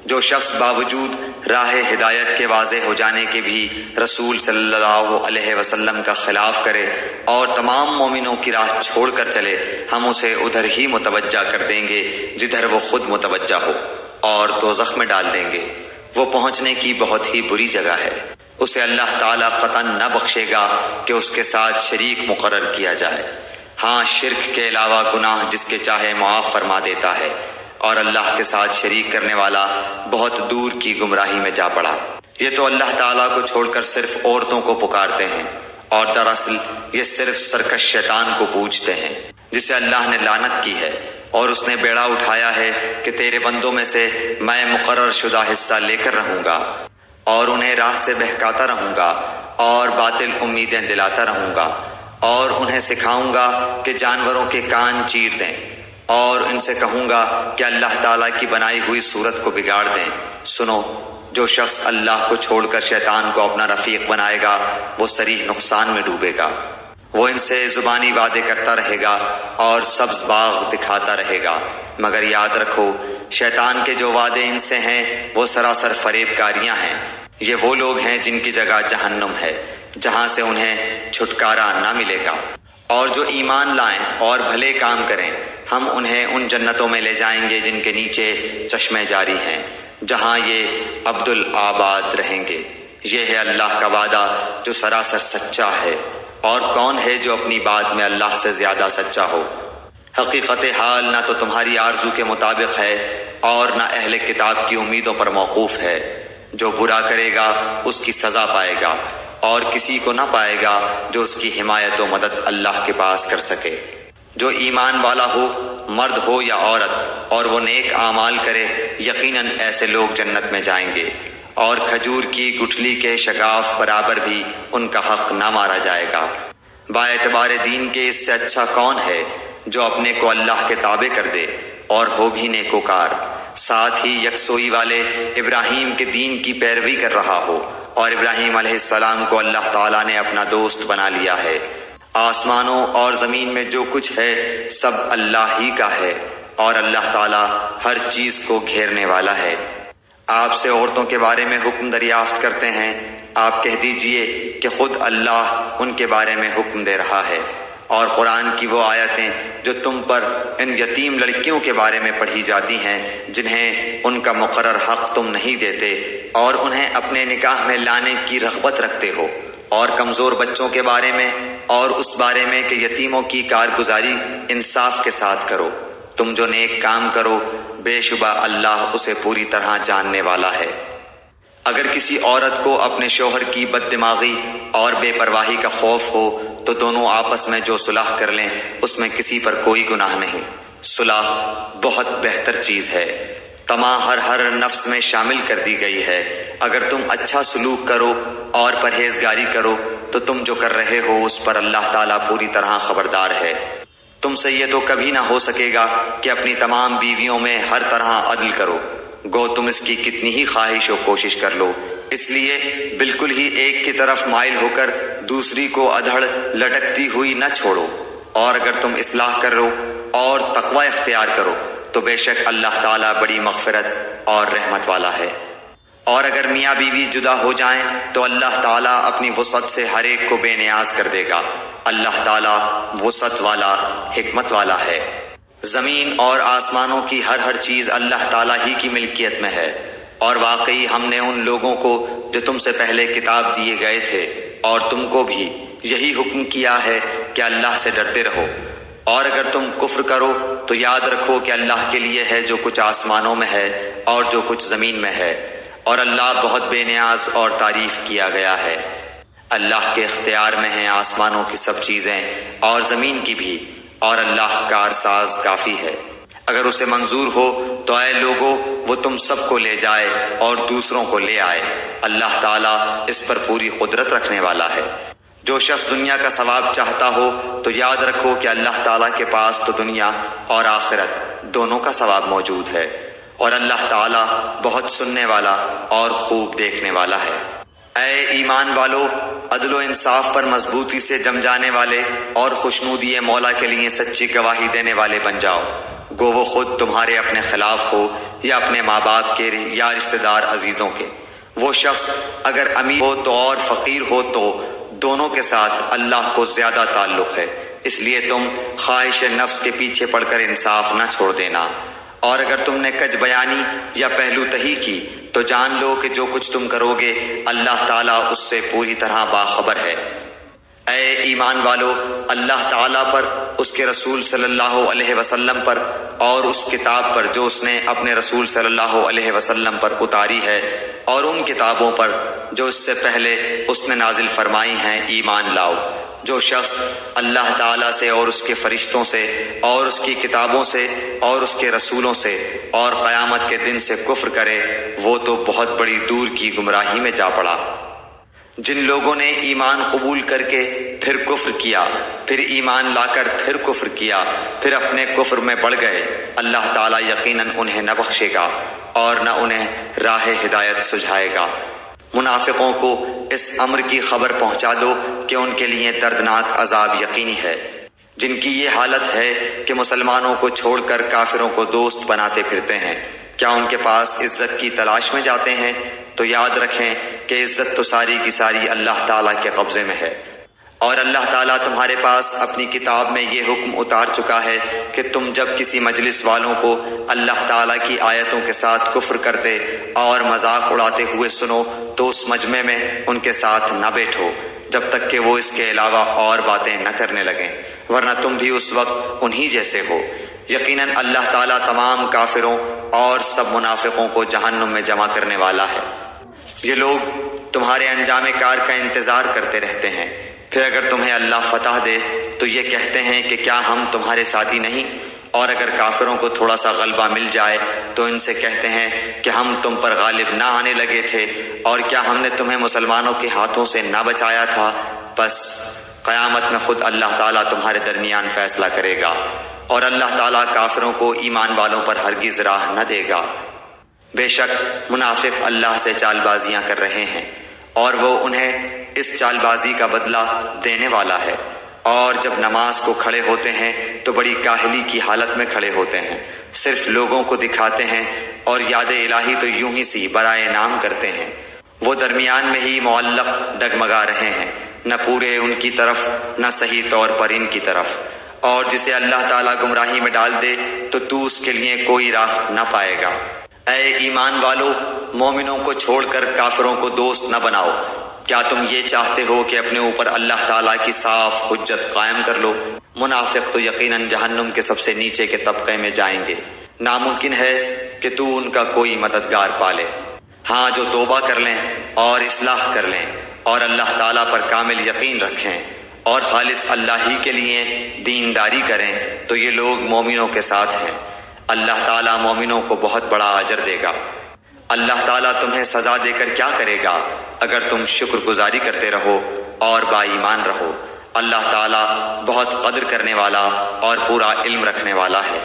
جو شخص باوجود راہ ہدایت کے واضح ہو جانے کے بھی رسول صلی اللہ علیہ وسلم کا خلاف کرے اور تمام مومنوں کی راہ چھوڑ کر چلے، ہم اسے ادھر ہی متوجہ کر دیں گے جدھر وہ خود متوجہ ہو، اور دوزخ میں ڈال دیں گے۔ وہ پہنچنے کی بہت ہی بری جگہ ہے۔ اسے اللہ تعالیٰ قطعاً نہ بخشے گا کہ اس کے ساتھ شریک مقرر کیا جائے۔ ہاں شرک کے علاوہ گناہ جس کے چاہے معاف فرما دیتا ہے، اور اللہ کے ساتھ شریک کرنے والا بہت دور کی گمراہی میں جا پڑا۔ یہ تو اللہ تعالیٰ کو چھوڑ کر صرف عورتوں کو پکارتے ہیں، اور دراصل یہ صرف سرکش شیطان کو پوجتے ہیں جسے اللہ نے لعنت کی ہے، اور اس نے بیڑا اٹھایا ہے کہ تیرے بندوں میں سے میں مقرر شدہ حصہ لے کر رہوں گا۔ اور انہیں راہ سے بہکاتا رہوں گا اور باطل امیدیں دلاتا رہوں گا، اور انہیں سکھاؤں گا کہ جانوروں کے کان چیر دیں، اور ان سے کہوں گا کہ اللہ تعالیٰ کی بنائی ہوئی صورت کو بگاڑ دیں۔ سنو، جو شخص اللہ کو چھوڑ کر شیطان کو اپنا رفیق بنائے گا وہ صریح نقصان میں ڈوبے گا۔ وہ ان سے زبانی وعدے کرتا رہے گا اور سبز باغ دکھاتا رہے گا، مگر یاد رکھو شیطان کے جو وعدے ان سے ہیں وہ سراسر فریب کاریاں ہیں۔ یہ وہ لوگ ہیں جن کی جگہ جہنم ہے، جہاں سے انہیں چھٹکارا نہ ملے گا۔ اور جو ایمان لائیں اور بھلے کام کریں ہم انہیں ان جنتوں میں لے جائیں گے جن کے نیچے چشمے جاری ہیں، جہاں یہ ابدالآباد رہیں گے۔ یہ ہے اللہ کا وعدہ جو سراسر سچا ہے، اور کون ہے جو اپنی بات میں اللہ سے زیادہ سچا ہو؟ حقیقت حال نہ تو تمہاری آرزو کے مطابق ہے اور نہ اہل کتاب کی امیدوں پر موقوف ہے۔ جو برا کرے گا اس کی سزا پائے گا، اور کسی کو نہ پائے گا جو اس کی حمایت و مدد اللہ کے پاس کر سکے۔ جو ایمان والا ہو، مرد ہو یا عورت، اور وہ نیک اعمال کرے، یقیناً ایسے لوگ جنت میں جائیں گے، اور کھجور کی گٹھلی کے شگاف برابر بھی ان کا حق نہ مارا جائے گا۔ با اعتبار دین کے اس سے اچھا کون ہے جو اپنے کو اللہ کے تابع کر دے اور ہو بھی نیکوکار، ساتھ ہی یکسوئی والے ابراہیم کے دین کی پیروی کر رہا ہو، اور ابراہیم علیہ السلام کو اللہ تعالیٰ نے اپنا دوست بنا لیا ہے۔ آسمانوں اور زمین میں جو کچھ ہے سب اللہ ہی کا ہے، اور اللہ تعالیٰ ہر چیز کو گھیرنے والا ہے۔ آپ سے عورتوں کے بارے میں حکم دریافت کرتے ہیں، آپ کہہ دیجئے کہ خود اللہ ان کے بارے میں حکم دے رہا ہے، اور قرآن کی وہ آیتیں جو تم پر ان یتیم لڑکیوں کے بارے میں پڑھی جاتی ہیں جنہیں ان کا مقرر حق تم نہیں دیتے، اور انہیں اپنے نکاح میں لانے کی رغبت رکھتے ہو، اور کمزور بچوں کے بارے میں، اور اس بارے میں کہ یتیموں کی کارگزاری انصاف کے ساتھ کرو۔ تم جو نیک کام کرو بے شبہ اللہ اسے پوری طرح جاننے والا ہے۔ اگر کسی عورت کو اپنے شوہر کی بد دماغی اور بے پرواہی کا خوف ہو تو دونوں آپس میں جو صلح کر لیں اس میں کسی پر کوئی گناہ نہیں۔ صلح بہت بہتر چیز ہے، طمع ہر نفس میں شامل کر دی گئی ہے۔ اگر تم اچھا سلوک کرو اور پرہیزگاری کرو تو تم جو کر رہے ہو اس پر اللہ تعالیٰ پوری طرح خبردار ہے۔ تم سے یہ تو کبھی نہ ہو سکے گا کہ اپنی تمام بیویوں میں ہر طرح عدل کرو، گو تم اس کی کتنی ہی خواہش و کوشش کر لو، اس لیے بالکل ہی ایک کی طرف مائل ہو کر دوسری کو ادھڑ لٹکتی ہوئی نہ چھوڑو۔ اور اگر تم اصلاح کرو اور تقوی اختیار کرو تو بے شک اللہ تعالیٰ بڑی مغفرت اور رحمت والا ہے۔ اور اگر میاں بیوی جدا ہو جائیں تو اللہ تعالیٰ اپنی وسعت سے ہر ایک کو بے نیاز کر دے گا۔ اللہ تعالیٰ وسعت والا، حکمت والا ہے۔ زمین اور آسمانوں کی ہر چیز اللہ تعالیٰ ہی کی ملکیت میں ہے، اور واقعی ہم نے ان لوگوں کو جو تم سے پہلے کتاب دیے گئے تھے اور تم کو بھی یہی حکم کیا ہے کہ اللہ سے ڈرتے رہو۔ اور اگر تم کفر کرو تو یاد رکھو کہ اللہ کے لیے ہے جو کچھ آسمانوں میں ہے اور جو کچھ زمین میں ہے، اور اللہ بہت بے نیاز اور تعریف کیا گیا ہے۔ اللہ کے اختیار میں ہیں آسمانوں کی سب چیزیں اور زمین کی بھی، اور اللہ کارساز کافی ہے۔ اگر اسے منظور ہو تو اے لوگو وہ تم سب کو لے جائے اور دوسروں کو لے آئے۔ اللہ تعالیٰ اس پر پوری قدرت رکھنے والا ہے۔ جو شخص دنیا کا ثواب چاہتا ہو تو یاد رکھو کہ اللہ تعالیٰ کے پاس تو دنیا اور آخرت دونوں کا ثواب موجود ہے، اور اللہ تعالیٰ بہت سننے والا اور خوب دیکھنے والا ہے۔ اے ایمان والو، عدل و انصاف پر مضبوطی سے جم جانے والے اور خوشنودی مولا کے لیے سچی گواہی دینے والے بن جاؤ، گو وہ خود تمہارے اپنے خلاف ہو یا اپنے ماں باپ کے یا رشتہ دار عزیزوں کے۔ وہ شخص اگر امیر ہو تو اور فقیر ہو تو دونوں کے ساتھ اللہ کو زیادہ تعلق ہے، اس لیے تم خواہش نفس کے پیچھے پڑ کر انصاف نہ چھوڑ دینا۔ اور اگر تم نے کج بیانی یا پہلو تہی کی تو جان لو کہ جو کچھ تم کرو گے اللہ تعالیٰ اس سے پوری طرح باخبر ہے۔ اے ایمان والو، اللہ تعالیٰ پر، اس کے رسول صلی اللہ علیہ وسلم پر اور اس کتاب پر جو اس نے اپنے رسول صلی اللہ علیہ وسلم پر اتاری ہے، اور ان کتابوں پر جو اس سے پہلے اس نے نازل فرمائی ہیں ایمان لاؤ۔ جو شخص اللہ تعالیٰ سے اور اس کے فرشتوں سے اور اس کی کتابوں سے اور اس کے رسولوں سے اور قیامت کے دن سے کفر کرے وہ تو بہت بڑی دور کی گمراہی میں جا پڑا۔ جن لوگوں نے ایمان قبول کر کے پھر کفر کیا، پھر ایمان لا کر پھر کفر کیا، پھر اپنے کفر میں بڑھ گئے، اللہ تعالیٰ یقیناً انہیں نہ بخشے گا اور نہ انہیں راہ ہدایت سجھائے گا۔ منافقوں کو اس امر کی خبر پہنچا دو کہ ان کے لیے دردناک عذاب یقینی ہے۔ جن کی یہ حالت ہے کہ مسلمانوں کو چھوڑ کر کافروں کو دوست بناتے پھرتے ہیں، کیا ان کے پاس عزت کی تلاش میں جاتے ہیں؟ تو یاد رکھیں کہ عزت تو ساری کی ساری اللہ تعالیٰ کے قبضے میں ہے، اور اللہ تعالیٰ تمہارے پاس اپنی کتاب میں یہ حکم اتار چکا ہے کہ تم جب کسی مجلس والوں کو اللہ تعالیٰ کی آیتوں کے ساتھ کفر کرتے اور مذاق اڑاتے ہوئے سنو تو اس مجمع میں ان کے ساتھ نہ بیٹھو جب تک کہ وہ اس کے علاوہ اور باتیں نہ کرنے لگیں، ورنہ تم بھی اس وقت انہی جیسے ہو۔ یقیناً اللہ تعالیٰ تمام کافروں اور سب منافقوں کو جہنم میں جمع کرنے والا ہے۔ یہ لوگ تمہارے انجام کار کا انتظار کرتے رہتے ہیں، پھر اگر تمہیں اللہ فتح دے تو یہ کہتے ہیں کہ کیا ہم تمہارے ساتھی نہیں، اور اگر کافروں کو تھوڑا سا غلبہ مل جائے تو ان سے کہتے ہیں کہ ہم تم پر غالب نہ آنے لگے تھے، اور کیا ہم نے تمہیں مسلمانوں کے ہاتھوں سے نہ بچایا تھا؟ بس قیامت میں خود اللہ تعالیٰ تمہارے درمیان فیصلہ کرے گا، اور اللہ تعالیٰ کافروں کو ایمان والوں پر ہرگز راہ نہ دے گا۔ بے شک منافق اللہ سے چال بازیاں کر رہے ہیں، اور وہ انہیں اس چال بازی کا بدلہ دینے والا ہے، اور جب نماز کو کھڑے ہوتے ہیں تو بڑی کاہلی کی حالت میں کھڑے ہوتے ہیں، صرف لوگوں کو دکھاتے ہیں، اور یاد الہی تو یوں ہی سی برائے نام کرتے ہیں۔ وہ درمیان میں ہی معلق ڈگمگا رہے ہیں، نہ پورے ان کی طرف نہ صحیح طور پر ان کی طرف، اور جسے اللہ تعالیٰ گمراہی میں ڈال دے تو اس کے لیے کوئی راہ نہ پائے گا۔ اے ایمان والو، مومنوں کو چھوڑ کر کافروں کو دوست نہ بناؤ۔ کیا تم یہ چاہتے ہو کہ اپنے اوپر اللہ تعالیٰ کی صاف حجت قائم کر لو؟ منافق تو یقیناً جہنم کے سب سے نیچے کے طبقے میں جائیں گے، ناممکن ہے کہ تو ان کا کوئی مددگار پالے۔ ہاں، جو توبہ کر لیں اور اصلاح کر لیں اور اللہ تعالیٰ پر کامل یقین رکھیں اور خالص اللہ ہی کے لیے دینداری کریں تو یہ لوگ مومنوں کے ساتھ ہیں۔ اللہ تعالیٰ مومنوں کو بہت بڑا اجر دے گا۔ اللہ تعالیٰ تمہیں سزا دے کر کیا کرے گا اگر تم شکر گزاری کرتے رہو اور با ایمان رہو۔ اللہ تعالیٰ بہت قدر کرنے والا اور پورا علم رکھنے والا ہے۔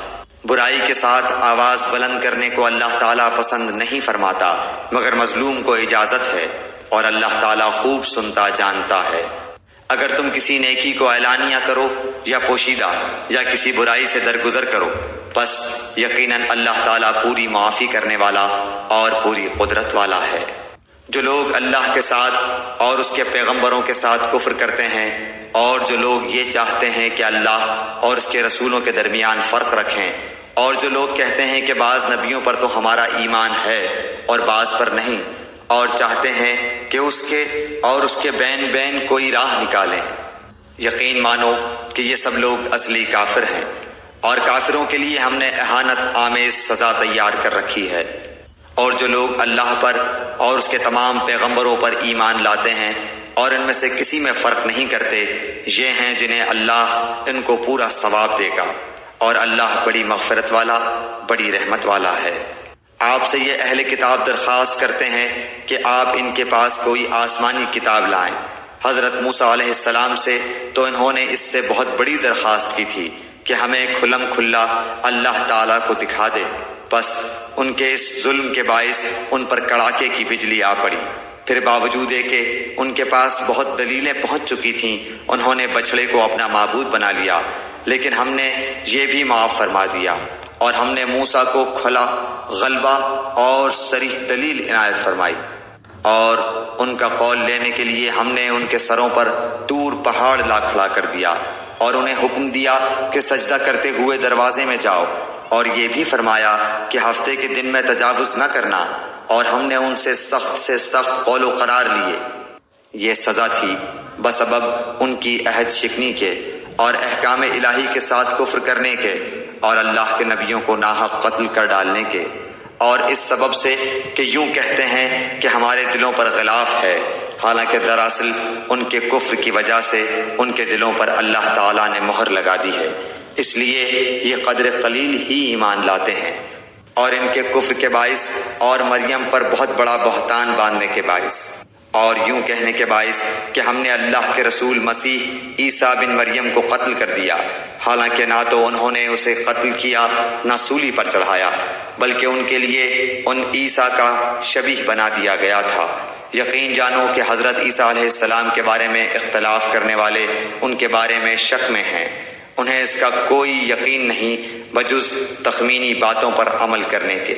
برائی کے ساتھ آواز بلند کرنے کو اللہ تعالیٰ پسند نہیں فرماتا، مگر مظلوم کو اجازت ہے، اور اللہ تعالیٰ خوب سنتا جانتا ہے۔ اگر تم کسی نیکی کو اعلانیہ کرو یا پوشیدہ یا کسی برائی سے درگزر کرو، بس یقیناً اللہ تعالیٰ پوری معافی کرنے والا اور پوری قدرت والا ہے۔ جو لوگ اللہ کے ساتھ اور اس کے پیغمبروں کے ساتھ کفر کرتے ہیں، اور جو لوگ یہ چاہتے ہیں کہ اللہ اور اس کے رسولوں کے درمیان فرق رکھیں، اور جو لوگ کہتے ہیں کہ بعض نبیوں پر تو ہمارا ایمان ہے اور بعض پر نہیں، اور چاہتے ہیں کہ اس کے اور اس کے بین بین کوئی راہ نکالیں، یقین مانو کہ یہ سب لوگ اصلی کافر ہیں، اور کافروں کے لیے ہم نے اہانت آمیز سزا تیار کر رکھی ہے۔ اور جو لوگ اللہ پر اور اس کے تمام پیغمبروں پر ایمان لاتے ہیں اور ان میں سے کسی میں فرق نہیں کرتے، یہ ہیں جنہیں اللہ ان کو پورا ثواب دے گا، اور اللہ بڑی مغفرت والا، بڑی رحمت والا ہے۔ آپ سے یہ اہل کتاب درخواست کرتے ہیں کہ آپ ان کے پاس کوئی آسمانی کتاب لائیں۔ حضرت موسیٰ علیہ السلام سے تو انہوں نے اس سے بہت بڑی درخواست کی تھی کہ ہمیں کھلم کھلا اللہ تعالیٰ کو دکھا دے، بس ان کے اس ظلم کے باعث ان پر کڑاکے کی بجلی آ پڑی۔ پھر باوجود کہ ان کے پاس بہت دلیلیں پہنچ چکی تھیں، انہوں نے بچھڑے کو اپنا معبود بنا لیا، لیکن ہم نے یہ بھی معاف فرما دیا، اور ہم نے موسیٰ کو کھلا غلبہ اور صریح دلیل عنایت فرمائی، اور ان کا قول لینے کے لیے ہم نے ان کے سروں پر طور پہاڑ لا کھڑا کر دیا، اور انہیں حکم دیا کہ سجدہ کرتے ہوئے دروازے میں جاؤ، اور یہ بھی فرمایا کہ ہفتے کے دن میں تجاوز نہ کرنا، اور ہم نے ان سے سخت قول و قرار لیے۔ یہ سزا تھی بسبب ان کی عہد شکنی کے اور احکام الہی کے ساتھ کفر کرنے کے، اور اللہ کے نبیوں کو ناحق قتل کر ڈالنے کے، اور اس سبب سے کہ یوں کہتے ہیں کہ ہمارے دلوں پر غلاف ہے، حالانکہ دراصل ان کے کفر کی وجہ سے ان کے دلوں پر اللہ تعالیٰ نے مہر لگا دی ہے، اس لیے یہ قدر قلیل ہی ایمان لاتے ہیں، اور ان کے کفر کے باعث اور مریم پر بہت بڑا بہتان باندھنے کے باعث اور یوں کہنے کے باعث کہ ہم نے اللہ کے رسول مسیح عیسیٰ بن مریم کو قتل کر دیا، حالانکہ نہ تو انہوں نے اسے قتل کیا نہ سولی پر چڑھایا، بلکہ ان کے لیے ان عیسیٰ کا شبیہ بنا دیا گیا تھا۔ یقین جانو کہ حضرت عیسیٰ علیہ السلام کے بارے میں اختلاف کرنے والے ان کے بارے میں شک میں ہیں، انہیں اس کا کوئی یقین نہیں بجز تخمینی باتوں پر عمل کرنے کے۔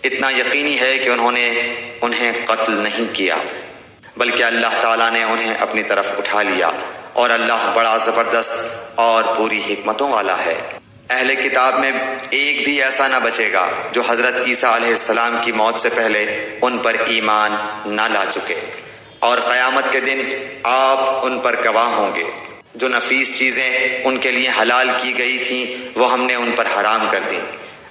اتنا یقینی ہے کہ انہوں نے انہیں قتل نہیں کیا، بلکہ اللہ تعالیٰ نے انہیں اپنی طرف اٹھا لیا، اور اللہ بڑا زبردست اور پوری حکمتوں والا ہے۔ اہل کتاب میں ایک بھی ایسا نہ بچے گا جو حضرت عیسیٰ علیہ السلام کی موت سے پہلے ان پر ایمان نہ لا چکے، اور قیامت کے دن آپ ان پر گواہ ہوں گے۔ جو نفیس چیزیں ان کے لیے حلال کی گئی تھیں وہ ہم نے ان پر حرام کر دیں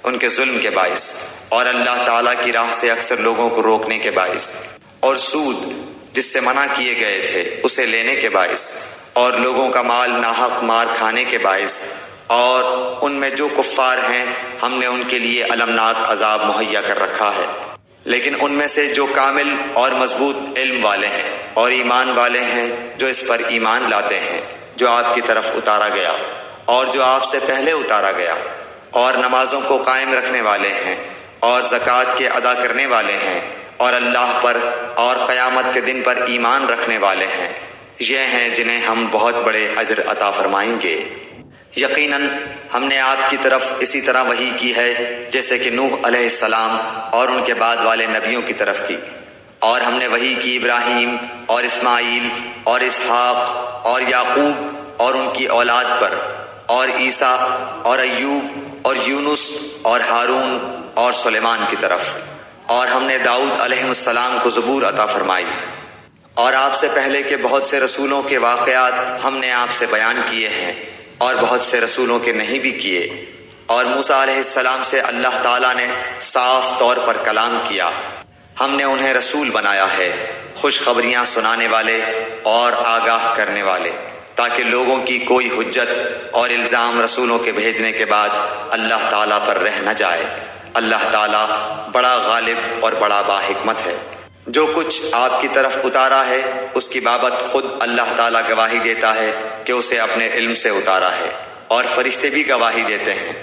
ان کے ظلم کے باعث، اور اللہ تعالیٰ کی راہ سے اکثر لوگوں کو روکنے کے باعث، اور سود جس سے منع کیے گئے تھے اسے لینے کے باعث، اور لوگوں کا مال ناحق مار کھانے کے باعث، اور ان میں جو کفار ہیں ہم نے ان کے لیے المناک عذاب مہیا کر رکھا ہے۔ لیکن ان میں سے جو کامل اور مضبوط علم والے ہیں اور ایمان والے ہیں، جو اس پر ایمان لاتے ہیں جو آپ کی طرف اتارا گیا اور جو آپ سے پہلے اتارا گیا، اور نمازوں کو قائم رکھنے والے ہیں اور زکوٰۃ کے ادا کرنے والے ہیں، اور اللہ پر اور قیامت کے دن پر ایمان رکھنے والے ہیں، یہ ہیں جنہیں ہم بہت بڑے اجر عطا فرمائیں گے۔ یقیناً ہم نے آپ کی طرف اسی طرح وحی کی ہے جیسے کہ نوح علیہ السلام اور ان کے بعد والے نبیوں کی طرف کی، اور ہم نے وحی کی ابراہیم اور اسماعیل اور اسحاق اور یعقوب اور ان کی اولاد پر، اور عیسیٰ اور ایوب اور یونس اور ہارون اور سلیمان کی طرف، اور ہم نے داؤد علیہ السلام کو زبور عطا فرمائی، اور آپ سے پہلے کے بہت سے رسولوں کے واقعات ہم نے آپ سے بیان کیے ہیں، اور بہت سے رسولوں کے نہیں بھی کیے، اور موسیٰ علیہ السلام سے اللہ تعالیٰ نے صاف طور پر کلام کیا۔ ہم نے انہیں رسول بنایا ہے، خوشخبریاں سنانے والے اور آگاہ کرنے والے، تاکہ لوگوں کی کوئی حجت اور الزام رسولوں کے بھیجنے کے بعد اللہ تعالیٰ پر رہ نہ جائے۔ اللہ تعالیٰ بڑا غالب اور بڑا باحکمت ہے۔ جو کچھ آپ کی طرف اتارا ہے اس کی بابت خود اللہ تعالیٰ گواہی دیتا ہے کہ اسے اپنے علم سے اتارا ہے، اور فرشتے بھی گواہی دیتے ہیں،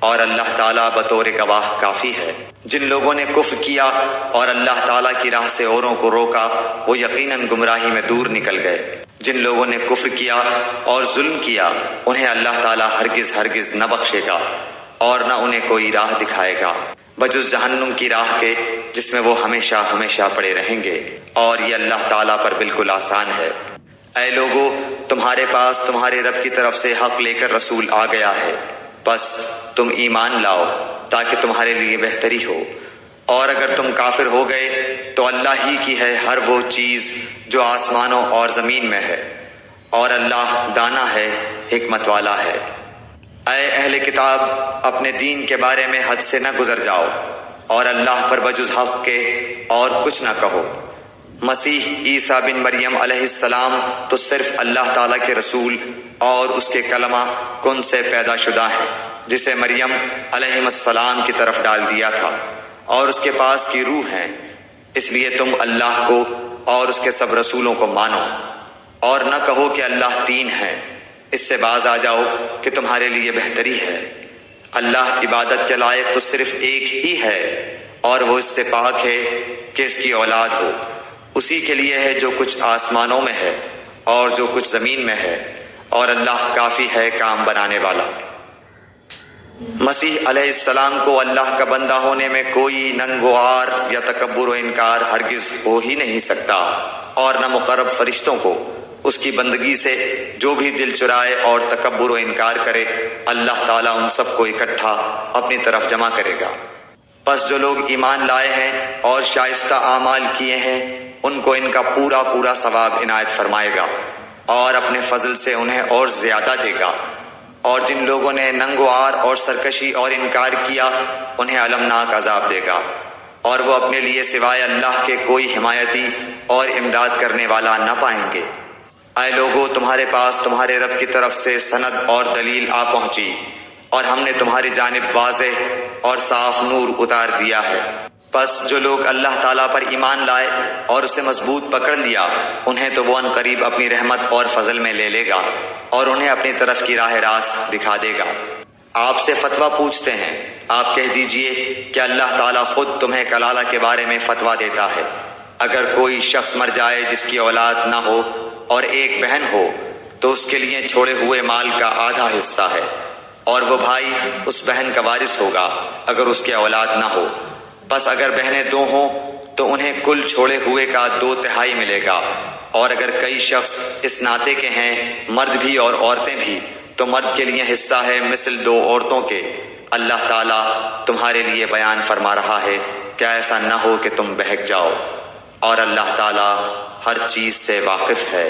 اور اللہ تعالیٰ بطور گواہ کافی ہے۔ جن لوگوں نے کفر کیا اور اللہ تعالیٰ کی راہ سے اوروں کو روکا وہ یقیناً گمراہی میں دور نکل گئے۔ جن لوگوں نے کفر کیا اور ظلم کیا انہیں اللہ تعالیٰ ہرگز ہرگز نہ بخشے گا، اور نہ انہیں کوئی راہ دکھائے گا بجز جہنم کی راہ کے جس میں وہ ہمیشہ ہمیشہ پڑے رہیں گے، اور یہ اللہ تعالیٰ پر بالکل آسان ہے۔ اے لوگو، تمہارے پاس تمہارے رب کی طرف سے حق لے کر رسول آ گیا ہے، بس تم ایمان لاؤ تاکہ تمہارے لیے بہتری ہو، اور اگر تم کافر ہو گئے تو اللہ ہی کی ہے ہر وہ چیز جو آسمانوں اور زمین میں ہے، اور اللہ دانا ہے، حکمت والا ہے۔ اے اہل کتاب، اپنے دین کے بارے میں حد سے نہ گزر جاؤ، اور اللہ پر بجز حق کے اور کچھ نہ کہو۔ مسیح عیسیٰ بن مریم علیہ السلام تو صرف اللہ تعالیٰ کے رسول اور اس کے کلمہ کن سے پیدا شدہ ہیں، جسے مریم علیہ السلام کی طرف ڈال دیا تھا، اور اس کے پاس کی روح ہیں۔ اس لیے تم اللہ کو اور اس کے سب رسولوں کو مانو، اور نہ کہو کہ اللہ تین ہیں، اس سے باز آ جاؤ کہ تمہارے لیے بہتری ہے۔ اللہ عبادت کے لائق تو صرف ایک ہی ہے، اور وہ اس سے پاک ہے کہ اس کی اولاد ہو۔ اسی کے لیے ہے جو کچھ آسمانوں میں ہے اور جو کچھ زمین میں ہے، اور اللہ کافی ہے کام بنانے والا۔ مسیح علیہ السلام کو اللہ کا بندہ ہونے میں کوئی ننگ و عار یا تکبر و انکار ہرگز ہو ہی نہیں سکتا، اور نہ مقرب فرشتوں کو اس کی بندگی سے جو بھی دل چرائے اور تکبر و انکار کرے، اللہ تعالیٰ ان سب کو اکٹھا اپنی طرف جمع کرے گا۔ پس جو لوگ ایمان لائے ہیں اور شائستہ اعمال کیے ہیں ان کو ان کا پورا پورا ثواب عنایت فرمائے گا، اور اپنے فضل سے انہیں اور زیادہ دے گا۔ اور جن لوگوں نے ننگ و عار اور سرکشی اور انکار کیا انہیں المناک عذاب دے گا، اور وہ اپنے لیے سوائے اللہ کے کوئی حمایتی اور امداد کرنے والا نہ پائیں گے۔ اے لوگو، تمہارے پاس تمہارے رب کی طرف سے سند اور دلیل آ پہنچی، اور ہم نے تمہاری جانب واضح اور صاف نور اتار دیا ہے۔ پس جو لوگ اللہ تعالیٰ پر ایمان لائے اور اسے مضبوط پکڑ لیا، انہیں تو وہ عنقریب اپنی رحمت اور فضل میں لے لے گا، اور انہیں اپنی طرف کی راہ راست دکھا دے گا۔ آپ سے فتویٰ پوچھتے ہیں، آپ کہہ دیجئے کہ اللہ تعالیٰ خود تمہیں کلالہ کے بارے میں فتویٰ دیتا ہے۔ اگر کوئی شخص مر جائے جس کی اولاد نہ ہو اور ایک بہن ہو، تو اس کے لیے چھوڑے ہوئے مال کا آدھا حصہ ہے، اور وہ بھائی اس بہن کا وارث ہوگا اگر اس کے اولاد نہ ہو۔ بس اگر بہنیں دو ہوں تو انہیں کل چھوڑے ہوئے کا 2/3 ملے گا، اور اگر کئی شخص اس ناطے کے ہیں، مرد بھی اور عورتیں بھی، تو مرد کے لیے حصہ ہے مثل 2 عورتوں کے۔ اللہ تعالیٰ تمہارے لیے بیان فرما رہا ہے، کیا ایسا نہ ہو کہ تم بہک جاؤ، اور اللہ تعالیٰ ہر چیز سے واقف ہے۔